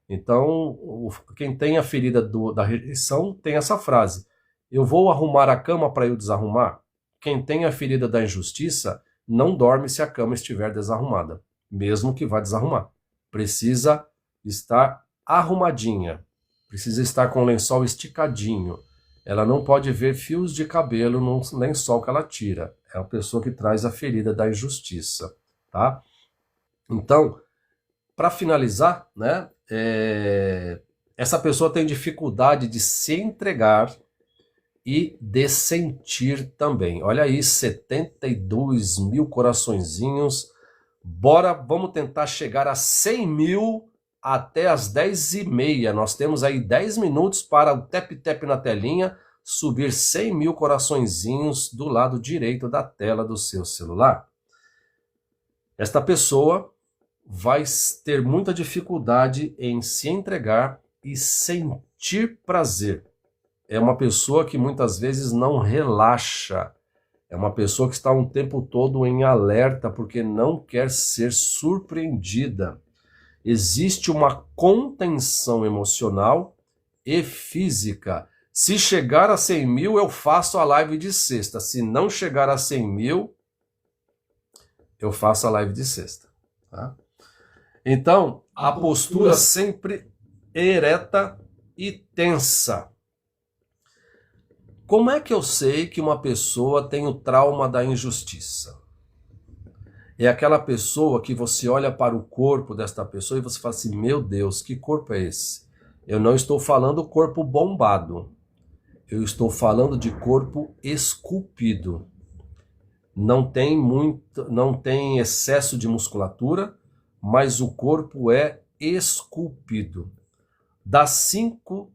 Speaker 1: Então, quem tem a ferida da rejeição tem essa frase, eu vou arrumar a cama para eu desarrumar? Quem tem a ferida da injustiça não dorme se a cama estiver desarrumada, mesmo que vá desarrumar. Precisa estar arrumadinha, precisa estar com o lençol esticadinho. Ela não pode ver fios de cabelo no lençol que ela tira. É a pessoa que traz a ferida da injustiça, tá? Então, para finalizar, né, essa pessoa tem dificuldade de se entregar e de sentir também. Olha aí, 72 mil coraçõezinhos. Bora, vamos tentar chegar a 100 mil até as 10h30. Nós temos aí 10 minutos para o tap-tap na telinha, subir 100 mil coraçõezinhos do lado direito da tela do seu celular. Esta pessoa vai ter muita dificuldade em se entregar e sentir prazer. É uma pessoa que muitas vezes não relaxa. É uma pessoa que está um tempo todo em alerta porque não quer ser surpreendida. Existe uma contenção emocional e física. Se chegar a 100 mil, eu faço a live de sexta. Se não chegar a 100 mil, eu faço a live de sexta. Tá? Então, a postura sempre ereta e tensa. Como é que eu sei que uma pessoa tem o trauma da injustiça? É aquela pessoa que você olha para o corpo desta pessoa e você fala assim, meu Deus, que corpo é esse? Eu não estou falando corpo bombado. Eu estou falando de corpo esculpido. Não tem excesso de musculatura, mas o corpo é esculpido. Das 5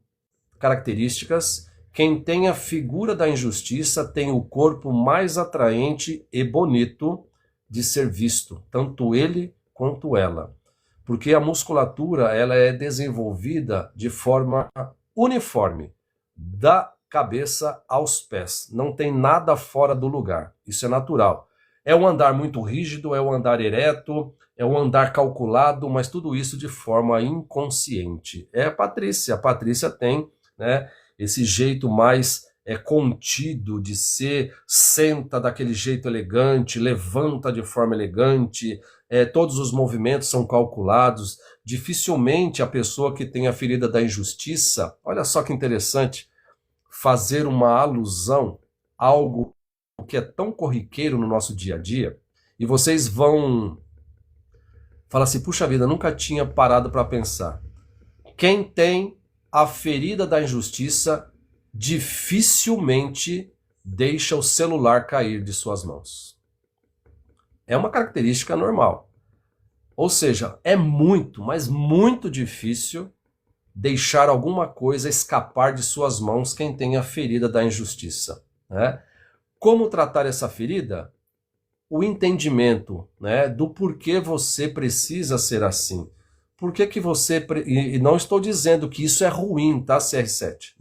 Speaker 1: características, quem tem a figura da injustiça tem o corpo mais atraente e bonito de ser visto, tanto ele quanto ela. Porque a musculatura ela é desenvolvida de forma uniforme, da cabeça aos pés. Não tem nada fora do lugar. Isso é natural. É um andar muito rígido, é um andar ereto, é um andar calculado, mas tudo isso de forma inconsciente. É a Patrícia. A Patrícia tem, né, esse jeito mais contido de ser, senta daquele jeito elegante, levanta de forma elegante, todos os movimentos são calculados. Dificilmente a pessoa que tem a ferida da injustiça, olha só que interessante, fazer uma alusão a algo que é tão corriqueiro no nosso dia a dia, e vocês vão falar assim, puxa vida, nunca tinha parado para pensar. Quem tem a ferida da injustiça dificilmente deixa o celular cair de suas mãos. É uma característica normal. Ou seja, é muito, mas muito difícil deixar alguma coisa escapar de suas mãos quem tem a ferida da injustiça. Né? Como tratar essa ferida? O entendimento, né, do porquê você precisa ser assim. Por que você... E não estou dizendo que isso é ruim, tá, CR7?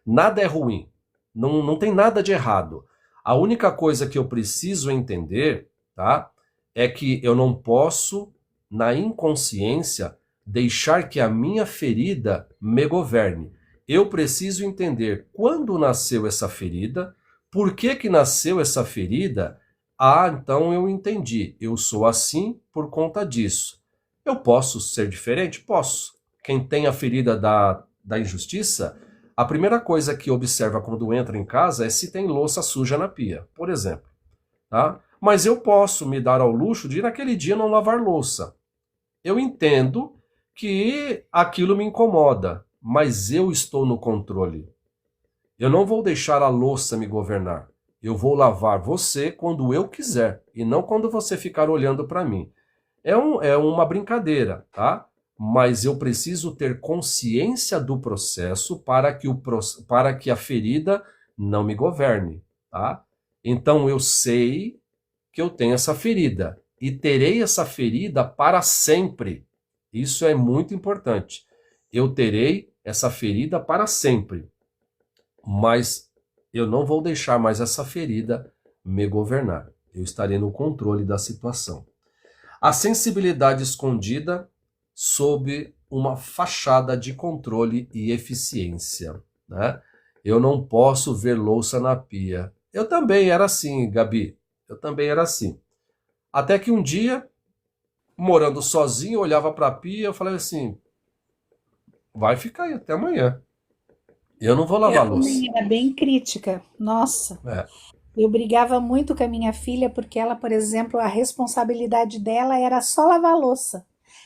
Speaker 1: Nada é ruim. Não tem nada de errado. A única coisa que eu preciso entender, tá, é que eu não posso, na inconsciência, deixar que a minha ferida me governe. Eu preciso entender quando nasceu essa ferida, por que nasceu essa ferida. Ah, então eu entendi. Eu sou assim por conta disso. Eu posso ser diferente? Posso. Quem tem a ferida da injustiça, a primeira coisa que observa quando entra em casa é se tem louça suja na pia, por exemplo. Tá? Mas eu posso me dar ao luxo de naquele dia não lavar louça. Eu entendo que aquilo me incomoda, mas eu estou no controle. Eu não vou deixar a louça me governar. Eu vou lavar você quando eu quiser e não quando você ficar olhando para mim. É uma brincadeira, tá? Mas eu preciso ter consciência do processo para que a ferida não me governe, tá? Então eu sei que eu tenho essa ferida e terei essa ferida para sempre. Isso é muito importante. Eu terei essa ferida para sempre, mas eu não vou deixar mais essa ferida me governar. eu estarei no controle da situação. A sensibilidade escondida sob uma fachada de controle e eficiência, né? Eu não posso ver louça na pia. Eu também era assim, Gabi. Eu também era assim. Até que um dia, morando sozinho, eu olhava para a pia e eu falei assim, vai ficar aí até amanhã. Eu não vou lavar a
Speaker 4: Eu
Speaker 1: louça.
Speaker 4: também era bem crítica. Nossa,
Speaker 1: É.
Speaker 4: eu brigava muito com a minha filha porque ela, por exemplo, a responsabilidade dela era só lavar a louça.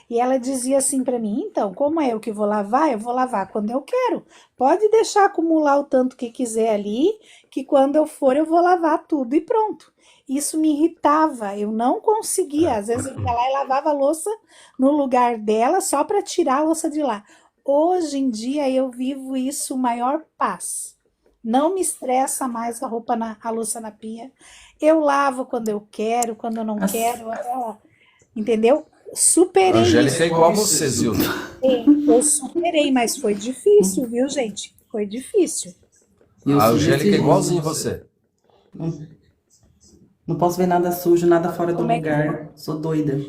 Speaker 4: E ela dizia assim para mim: então, como é eu que vou lavar, eu vou lavar quando eu quero. Pode deixar acumular o tanto que quiser ali, que quando eu for eu vou lavar tudo e pronto. Isso me irritava, eu não conseguia. Às vezes eu ia lá e lavava a louça no lugar dela só para tirar a louça de lá. Hoje em dia eu vivo isso maior paz. Não me estressa mais a louça na pia. Eu lavo quando eu quero, quando eu não quero. Entendeu?
Speaker 1: A
Speaker 4: Superei
Speaker 1: Angélica é
Speaker 4: isso.
Speaker 1: igual a você, Zilda.
Speaker 4: Eu superei, mas foi difícil, viu, gente? Foi difícil.
Speaker 3: Eu
Speaker 1: A
Speaker 3: sou
Speaker 1: Angélica
Speaker 3: desse
Speaker 1: é igualzinho a você.
Speaker 3: Não, não posso ver nada sujo, nada fora do
Speaker 4: Como é que
Speaker 3: lugar. Sou doida.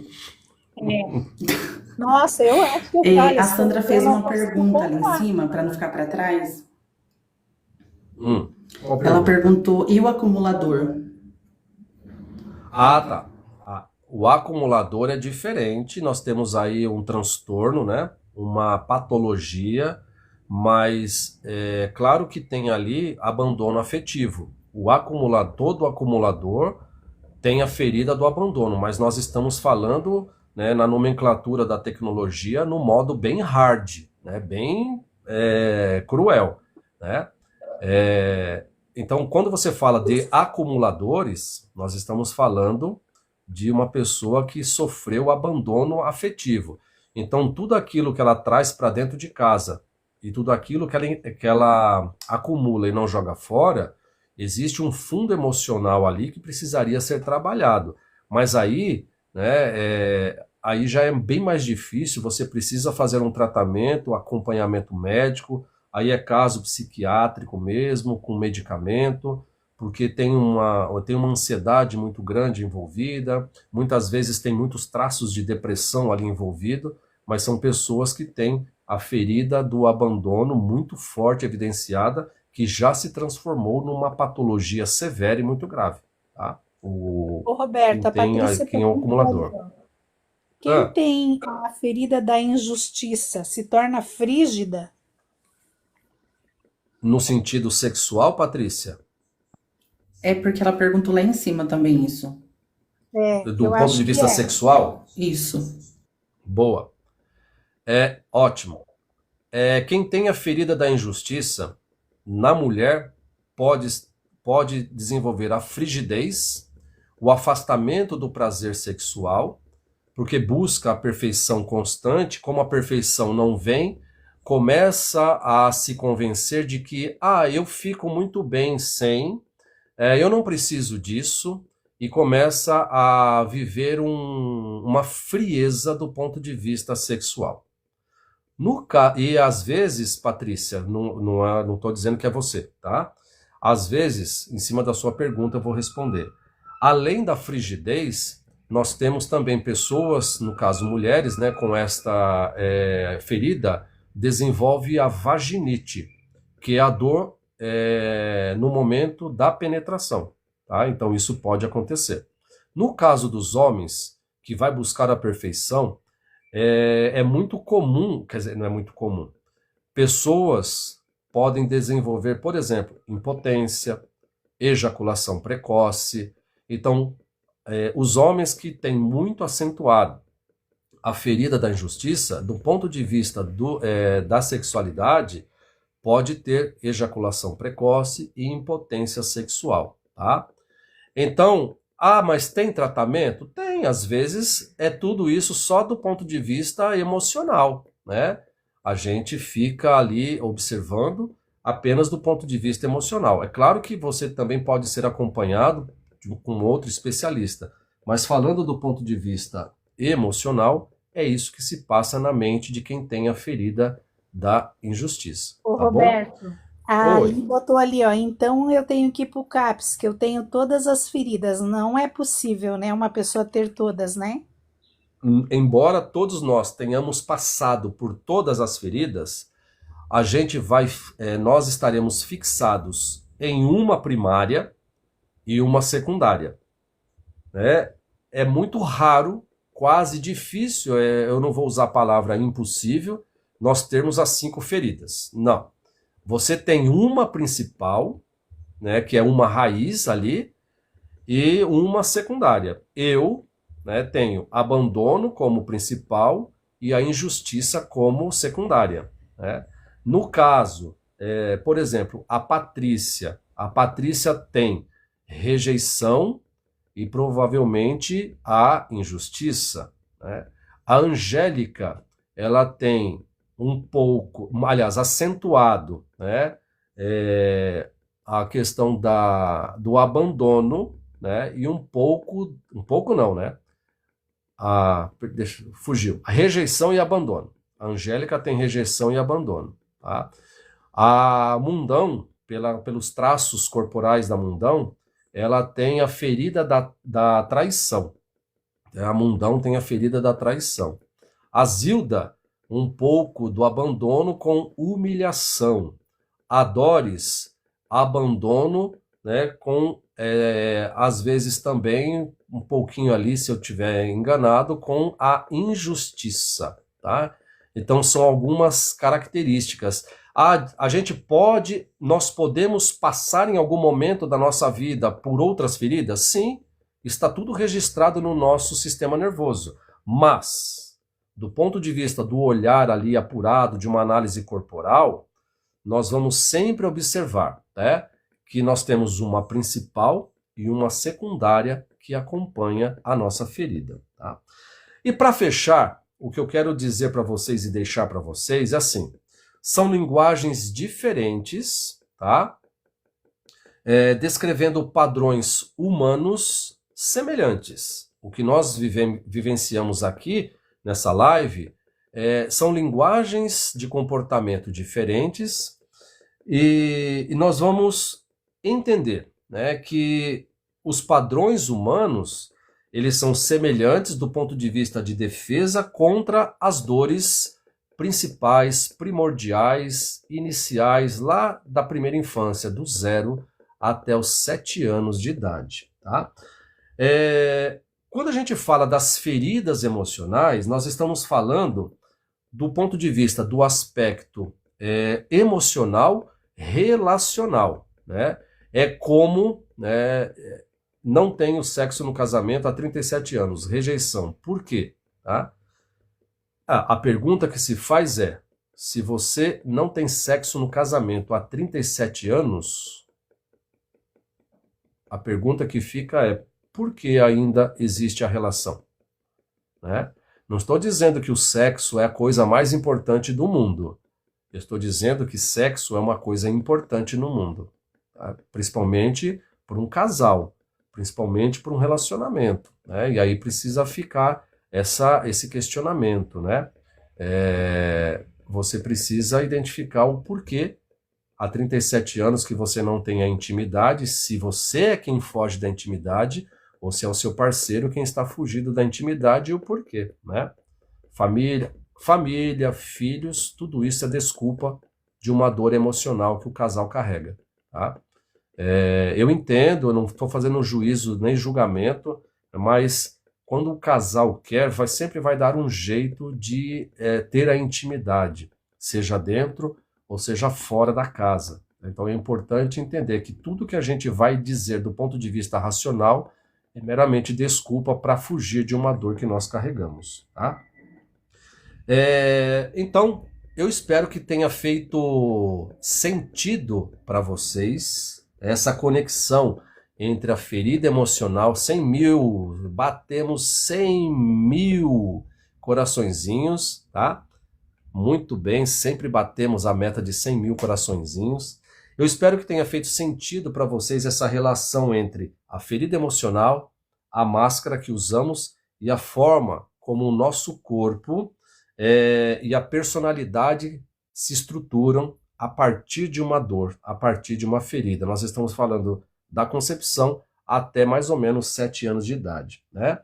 Speaker 4: Nossa, eu acho que olha,
Speaker 3: A
Speaker 4: se
Speaker 3: Sandra
Speaker 4: eu
Speaker 3: fez
Speaker 4: não
Speaker 3: uma
Speaker 4: consigo
Speaker 3: pergunta ali em
Speaker 4: contar.
Speaker 3: cima, para não ficar para trás.
Speaker 1: Qual
Speaker 3: Ela
Speaker 1: pergunta?
Speaker 3: perguntou: e o acumulador?
Speaker 1: Ah, tá. O acumulador é diferente. Nós temos aí um transtorno, né? Uma patologia, mas é claro que tem ali abandono afetivo. Todo acumulador tem a ferida do abandono, mas nós estamos falando, né, na nomenclatura da tecnologia no modo bem hard, né? Bem cruel, né? Então, quando você fala de acumuladores, nós estamos falando de uma pessoa que sofreu abandono afetivo. Então, tudo aquilo que ela traz para dentro de casa e tudo aquilo que ela acumula e não joga fora, existe um fundo emocional ali que precisaria ser trabalhado. Mas aí, né, aí já é bem mais difícil, você precisa fazer um tratamento, acompanhamento médico, aí é caso psiquiátrico mesmo, com medicamento, porque tem uma ansiedade muito grande envolvida, muitas vezes tem muitos traços de depressão ali envolvido, mas são pessoas que têm a ferida do abandono muito forte, evidenciada, que já se transformou numa patologia severa e muito grave. Tá?
Speaker 4: Ô, Roberto, a Patrícia
Speaker 1: Quem é o acumulador.
Speaker 4: perguntou: quem
Speaker 1: Ah,
Speaker 4: tem a ferida da injustiça se torna frígida?
Speaker 1: no sentido sexual, Patrícia?
Speaker 3: É porque ela perguntou lá em cima também isso.
Speaker 1: Do
Speaker 4: Eu
Speaker 1: ponto
Speaker 4: acho
Speaker 1: de
Speaker 4: que
Speaker 1: vista sexual?
Speaker 3: Isso.
Speaker 1: Boa. Ótimo. Quem tem a ferida da injustiça, na mulher, pode desenvolver a frigidez, o afastamento do prazer sexual, porque busca a perfeição constante. Como a perfeição não vem, começa a se convencer de que eu fico muito bem sem, eu não preciso disso, e começa a viver uma frieza do ponto de vista sexual. E às vezes, Patrícia, não estou dizendo que é você, tá? Às vezes, em cima da sua pergunta, eu vou responder. Além da frigidez, nós temos também pessoas, no caso mulheres, né, com esta ferida, desenvolve a vaginite, que é a dor no momento da penetração, tá? Então isso pode acontecer. No caso dos homens, que vai buscar a perfeição, é muito comum, quer dizer, não é muito comum. Pessoas podem desenvolver, por exemplo, impotência, ejaculação precoce. Então, os homens que têm muito acentuado a ferida da injustiça, do ponto de vista da sexualidade, pode ter ejaculação precoce e impotência sexual, tá? Então, mas tem tratamento? Tem, às vezes é tudo isso só do ponto de vista emocional, né? A gente fica ali observando apenas do ponto de vista emocional. É claro que você também pode ser acompanhado com outro especialista, mas falando do ponto de vista emocional, é isso que se passa na mente de quem tem a ferida da injustiça,
Speaker 4: Ô,
Speaker 1: tá bom?
Speaker 4: Roberto, A
Speaker 1: Oi.
Speaker 4: Ali botou ali, ó. Então eu tenho que ir pro CAPS, que eu tenho todas as feridas. Não é possível, né? Uma pessoa ter todas, né?
Speaker 1: Embora todos nós tenhamos passado por todas as feridas, a gente vai, nós estaremos fixados em uma primária e uma secundária, né? É muito raro, quase difícil, eu não vou usar a palavra impossível, nós termos as 5 feridas. Não. Você tem uma principal, né, que é uma raiz ali, e uma secundária. Eu, né, tenho abandono como principal e a injustiça como secundária, né? No caso, por exemplo, a Patrícia tem rejeição e provavelmente a injustiça, né? A Angélica, ela tem um pouco, aliás, acentuado, né, a questão do abandono, né, e um pouco não, né, fugiu, a rejeição e abandono. A Angélica tem rejeição e abandono, tá? A Mundão, pelos traços corporais da Mundão, ela tem a ferida da traição. A Mundão tem a ferida da traição. A Zilda, um pouco do abandono com humilhação. A Doris, abandono, né, com, às vezes também, um pouquinho ali, se eu tiver enganado, com a injustiça, tá? Então são algumas características. Nós podemos passar em algum momento da nossa vida por outras feridas? Sim, está tudo registrado no nosso sistema nervoso. Mas, do ponto de vista do olhar ali apurado, de uma análise corporal, nós vamos sempre observar, né, que nós temos uma principal e uma secundária que acompanha a nossa ferida. Tá? E para fechar, o que eu quero dizer para vocês e deixar para vocês é assim, são linguagens diferentes, tá? Descrevendo padrões humanos semelhantes. O que nós vivenciamos aqui nessa live são linguagens de comportamento diferentes e nós vamos entender, né, que os padrões humanos eles são semelhantes do ponto de vista de defesa contra as dores principais, primordiais, iniciais, lá da primeira infância, do 0 até os 7 anos de idade. Tá? Quando a gente fala das feridas emocionais, nós estamos falando do ponto de vista do aspecto emocional relacional. Né? É como não tenho sexo no casamento há 37 anos, rejeição. Por quê? Tá? A pergunta que se faz é, se você não tem sexo no casamento há 37 anos, a pergunta que fica é, por que ainda existe a relação? Né? Não estou dizendo que o sexo é a coisa mais importante do mundo. Eu estou dizendo que sexo é uma coisa importante no mundo. Tá? Principalmente para um casal, principalmente para um relacionamento. Né? E aí precisa ficar esse questionamento. Né? Você precisa identificar o porquê há 37 anos que você não tem a intimidade, se você é quem foge da intimidade, ou se é o seu parceiro quem está fugindo da intimidade e o porquê. Né? Família, filhos, tudo isso é desculpa de uma dor emocional que o casal carrega. Tá? Eu entendo, eu não estou fazendo juízo nem julgamento, mas quando o casal quer, sempre vai dar um jeito de ter a intimidade, seja dentro ou seja fora da casa. Então é importante entender que tudo que a gente vai dizer do ponto de vista racional é meramente desculpa para fugir de uma dor que nós carregamos. Tá? Então, eu espero que tenha feito sentido para vocês essa conexão entre a ferida emocional, 100 mil, batemos 100 mil coraçõezinhos, tá? Muito bem, sempre batemos a meta de 100 mil coraçõezinhos. Eu espero que tenha feito sentido para vocês essa relação entre a ferida emocional, a máscara que usamos e a forma como o nosso corpo e a personalidade se estruturam a partir de uma dor, a partir de uma ferida. Nós estamos falando da concepção até mais ou menos 7 anos de idade, né?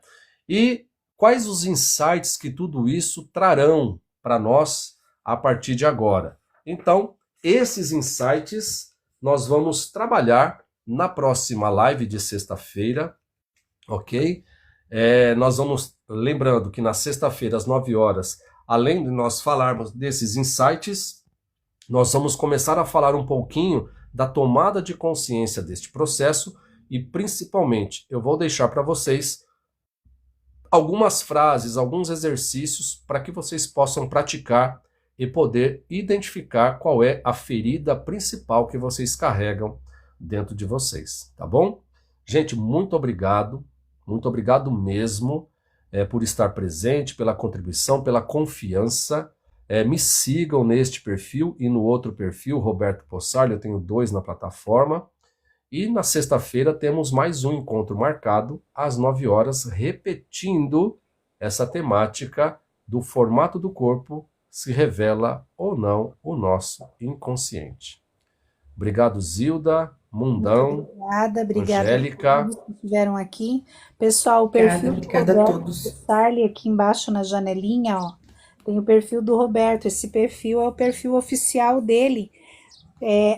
Speaker 1: E quais os insights que tudo isso trarão para nós a partir de agora? Então, esses insights nós vamos trabalhar na próxima live de sexta-feira, ok? Nós vamos, lembrando que na sexta-feira, às 9 horas, além de nós falarmos desses insights, nós vamos começar a falar um pouquinho da tomada de consciência deste processo e, principalmente, eu vou deixar para vocês algumas frases, alguns exercícios para que vocês possam praticar e poder identificar qual é a ferida principal que vocês carregam dentro de vocês, tá bom? Gente, muito obrigado mesmo por estar presente, pela contribuição, pela confiança. Me sigam neste perfil e no outro perfil, Roberto Possarli, eu tenho 2 na plataforma. E na sexta-feira temos mais um encontro marcado às 9 horas, repetindo essa temática do formato do corpo, se revela ou não o nosso inconsciente. Obrigado, Zilda, Mundão,
Speaker 4: Obrigada
Speaker 1: Angélica.
Speaker 4: a todos que estiveram aqui. Pessoal, o perfil
Speaker 3: Obrigada
Speaker 4: do
Speaker 3: a
Speaker 4: Roberto
Speaker 3: todos.
Speaker 4: Possarli aqui embaixo na janelinha, ó, tem o perfil do Roberto. Esse perfil é o perfil oficial dele.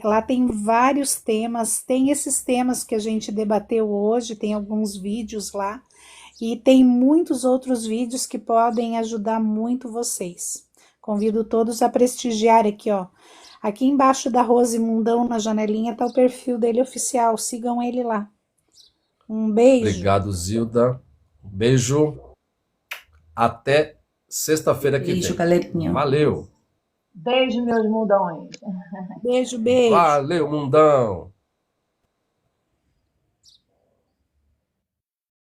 Speaker 4: Lá tem vários temas, tem esses temas que a gente debateu hoje, tem alguns vídeos lá, e tem muitos outros vídeos que podem ajudar muito vocês. Convido todos a prestigiar aqui, ó. Aqui embaixo da Rose Mundão, na janelinha, tá o perfil dele oficial, sigam ele lá. Um beijo.
Speaker 1: Obrigado, Zilda. Beijo. Até sexta-feira que vem.
Speaker 3: Beijo, galerinha.
Speaker 1: Valeu.
Speaker 5: Beijo, meus mundões.
Speaker 4: Beijo, beijo.
Speaker 1: Valeu, Mundão.